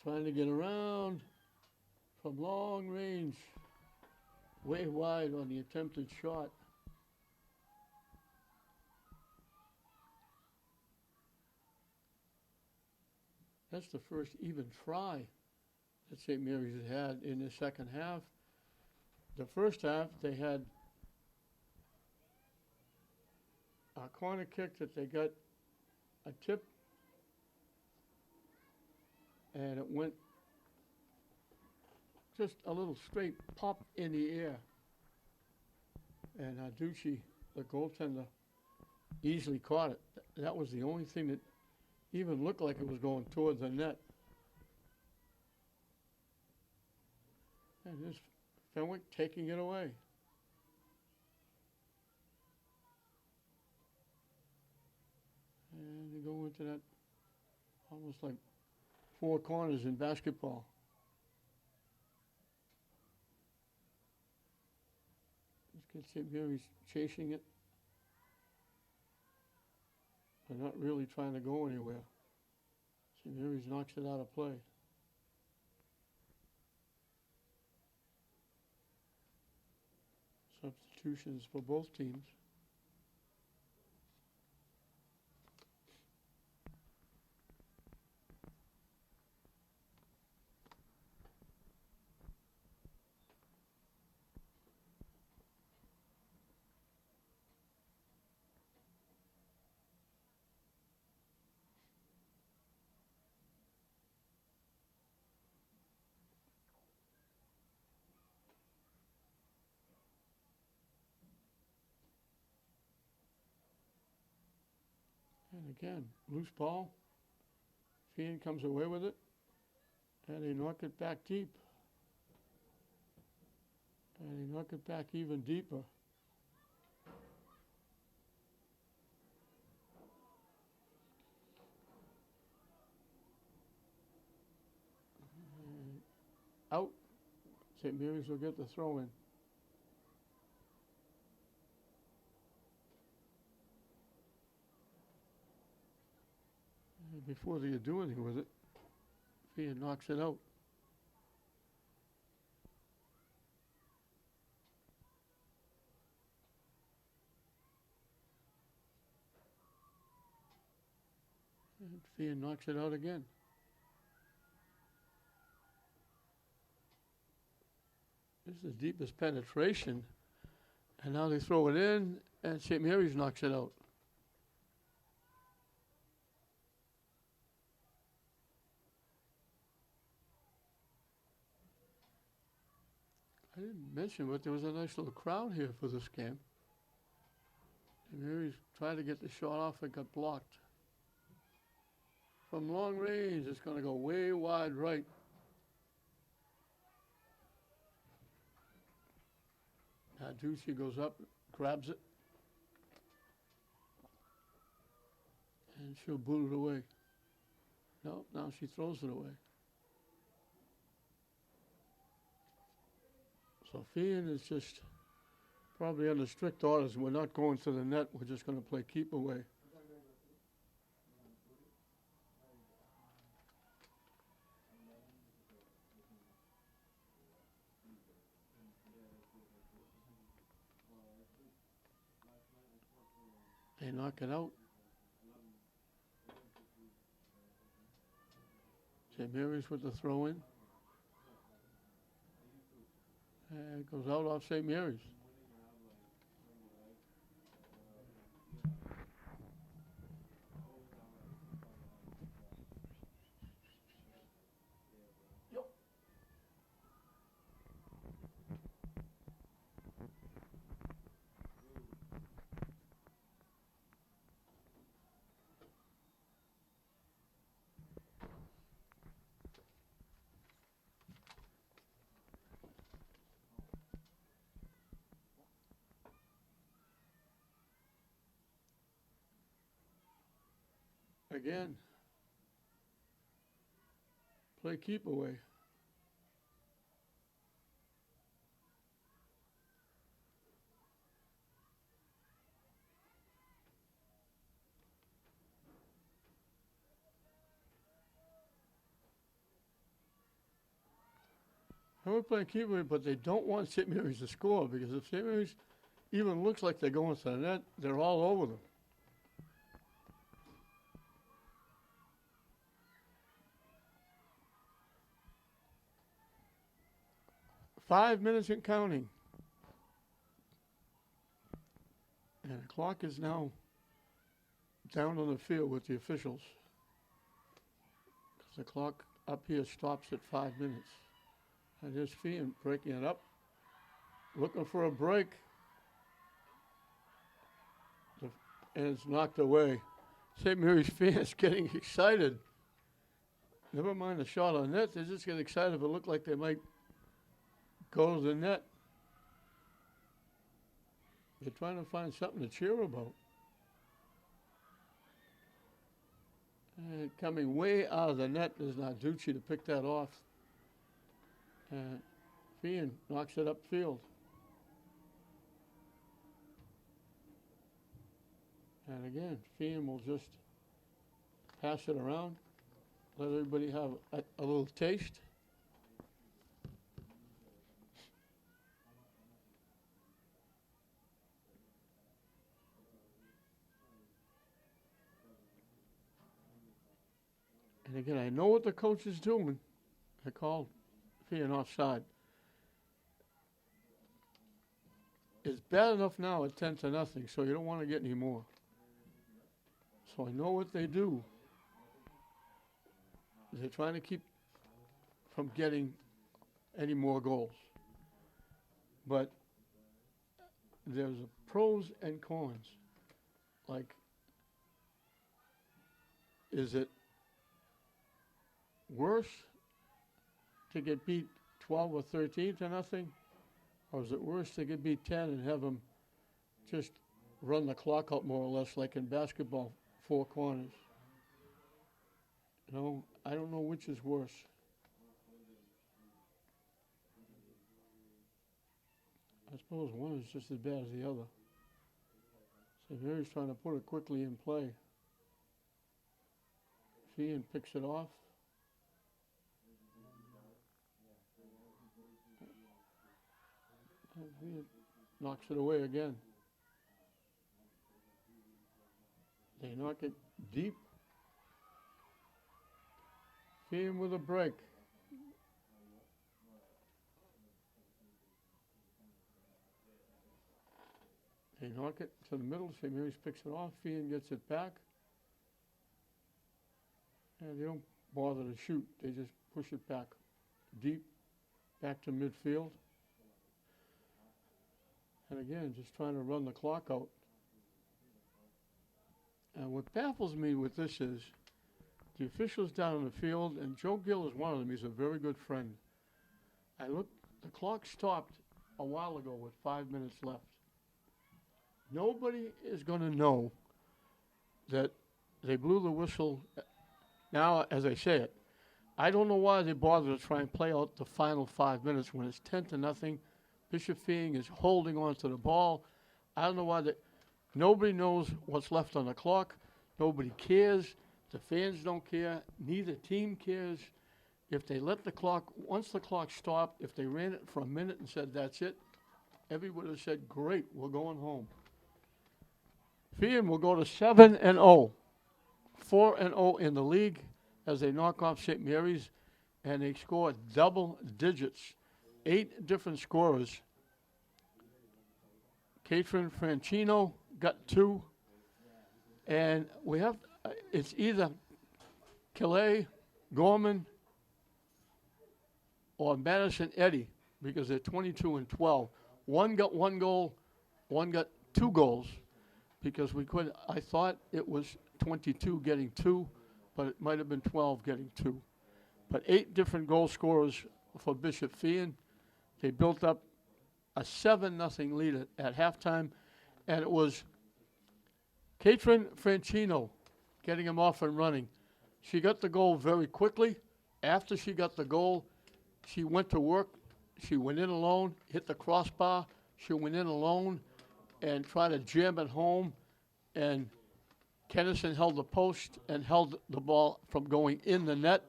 Trying to get around from long range, way wide on the attempted shot. That's the first even try that St. Mary's has had in the second half. The first half, they had a corner kick that they got a tip, and it went just a little straight pop in the air. And Ducci, the goaltender, easily caught it. That was the only thing that even looked like it was going toward the net. And there's Fenwick taking it away. And they go into that almost like four corners in basketball. Let's get St. Mary's chasing it. They're not really trying to go anywhere. St. Mary's knocks it out of play. Substitutions for both teams. And again, loose ball. Feehan comes away with it. And they knock it back deep. And they knock it back even deeper. And out. St. Mary's will get the throw in. And before they do anything with it, Feehan knocks it out. And Feehan knocks it out again. This is the deepest penetration. And now they throw it in, and St. Mary's knocks it out. I didn't mention, but there was a nice little crowd here for this game. St. Mary's tried to get the shot off and got blocked. From long range, it's going to go way wide right. Now Ducey goes up, grabs it, and she'll boot it away. No, now she throws it away. So Feehan is just probably under strict orders. We're not going to the net. We're just going to play keep away. They knock it out. St. Mary's with the throw in. And it goes out off St. Mary's. Again, play keep away. I would play keep away, but they don't want St. Mary's to score, because if St. Mary's even looks like they're going to the net, they're all over them. Five minutes and counting. And the clock is now down on the field with the officials. Because the clock up here stops at 5 minutes. And there's Feehan breaking it up, looking for a break. And it's knocked away. St. Mary's fans getting excited. Never mind the shot on net, they just get excited if it looked like they might go to the net. They're trying to find something to cheer about. And coming way out of the net is Narducci to pick that off. Feehan knocks it upfield. And again, Feehan will just pass it around, let everybody have a little taste. And again, I know what the coach is doing. I called Feehan offside. It's bad enough now at 10-0, so you don't want to get any more. So I know what they do. They're trying to keep from getting any more goals. But there's pros and cons. Like, Is it worse to get beat 12 or 13 to nothing? Or is it worse to get beat 10 and have them just run the clock out more or less like in basketball, 4 corners? You know, I don't know which is worse. I suppose one is just as bad as the other. So Mary's trying to put it quickly in play. Feehan picks it off. And Feehan knocks it away again. They knock it deep. Feehan with a break. They knock it to the middle. St. Mary's picks it off. Feehan gets it back. And they don't bother to shoot. They just push it back deep, back to midfield. And again, just trying to run the clock out. And what baffles me with this is the officials down in the field, and Joe Gill is one of them. He's a very good friend. I looked, the clock stopped a while ago with 5 minutes left. Nobody is going to know that they blew the whistle. Now, as I say it, I don't know why they bother to try and play out the final 5 minutes when it's 10-0. Bishop Feehan is holding on to the ball. I don't know why nobody knows what's left on the clock. Nobody cares. The fans don't care. Neither team cares. If they let the clock, once the clock stopped, if they ran it for a minute and said, that's it, everybody would have said, great, we're going home. Feehan will go to 7-0, 4-0 in the league as they knock off St. Mary's, and they score double digits, 8 different scorers. Catherine Francino got 2, and we have, it's either Calais, Gorman, or Madison Eddy, because they're 22-12. One got 1 goal, one got 2 goals. Because I thought it was 22 getting 2, but it might have been 12 getting 2. But 8 different goal scorers for Bishop Feehan. They built up a 7-0 lead at halftime, and it was Catherine Francino getting him off and running. She got the goal very quickly. After she got the goal, she went to work. She went in alone, hit the crossbar. She went in alone and tried to jam it home, and Kennison held the post and held the ball from going in the net,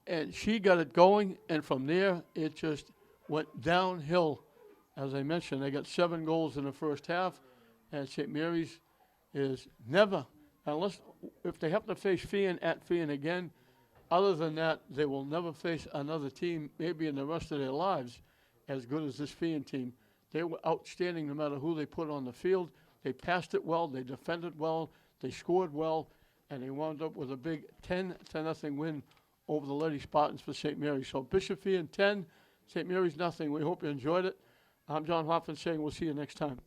and she got it going, and from there it just went downhill. As I mentioned, they got 7 goals in the first half, and St. Mary's is never, unless if they have to face Feehan at Feehan again, other than that, they will never face another team, maybe in the rest of their lives, as good as this Feehan team. They were outstanding no matter who they put on the field. They passed it well, they defended well, they scored well, and they wound up with a big 10-0 win over the Lady Spartans for St. Mary's. So Bishop Feehan 10, St. Mary's nothing. We hope you enjoyed it. I'm John Hoffman saying we'll see you next time.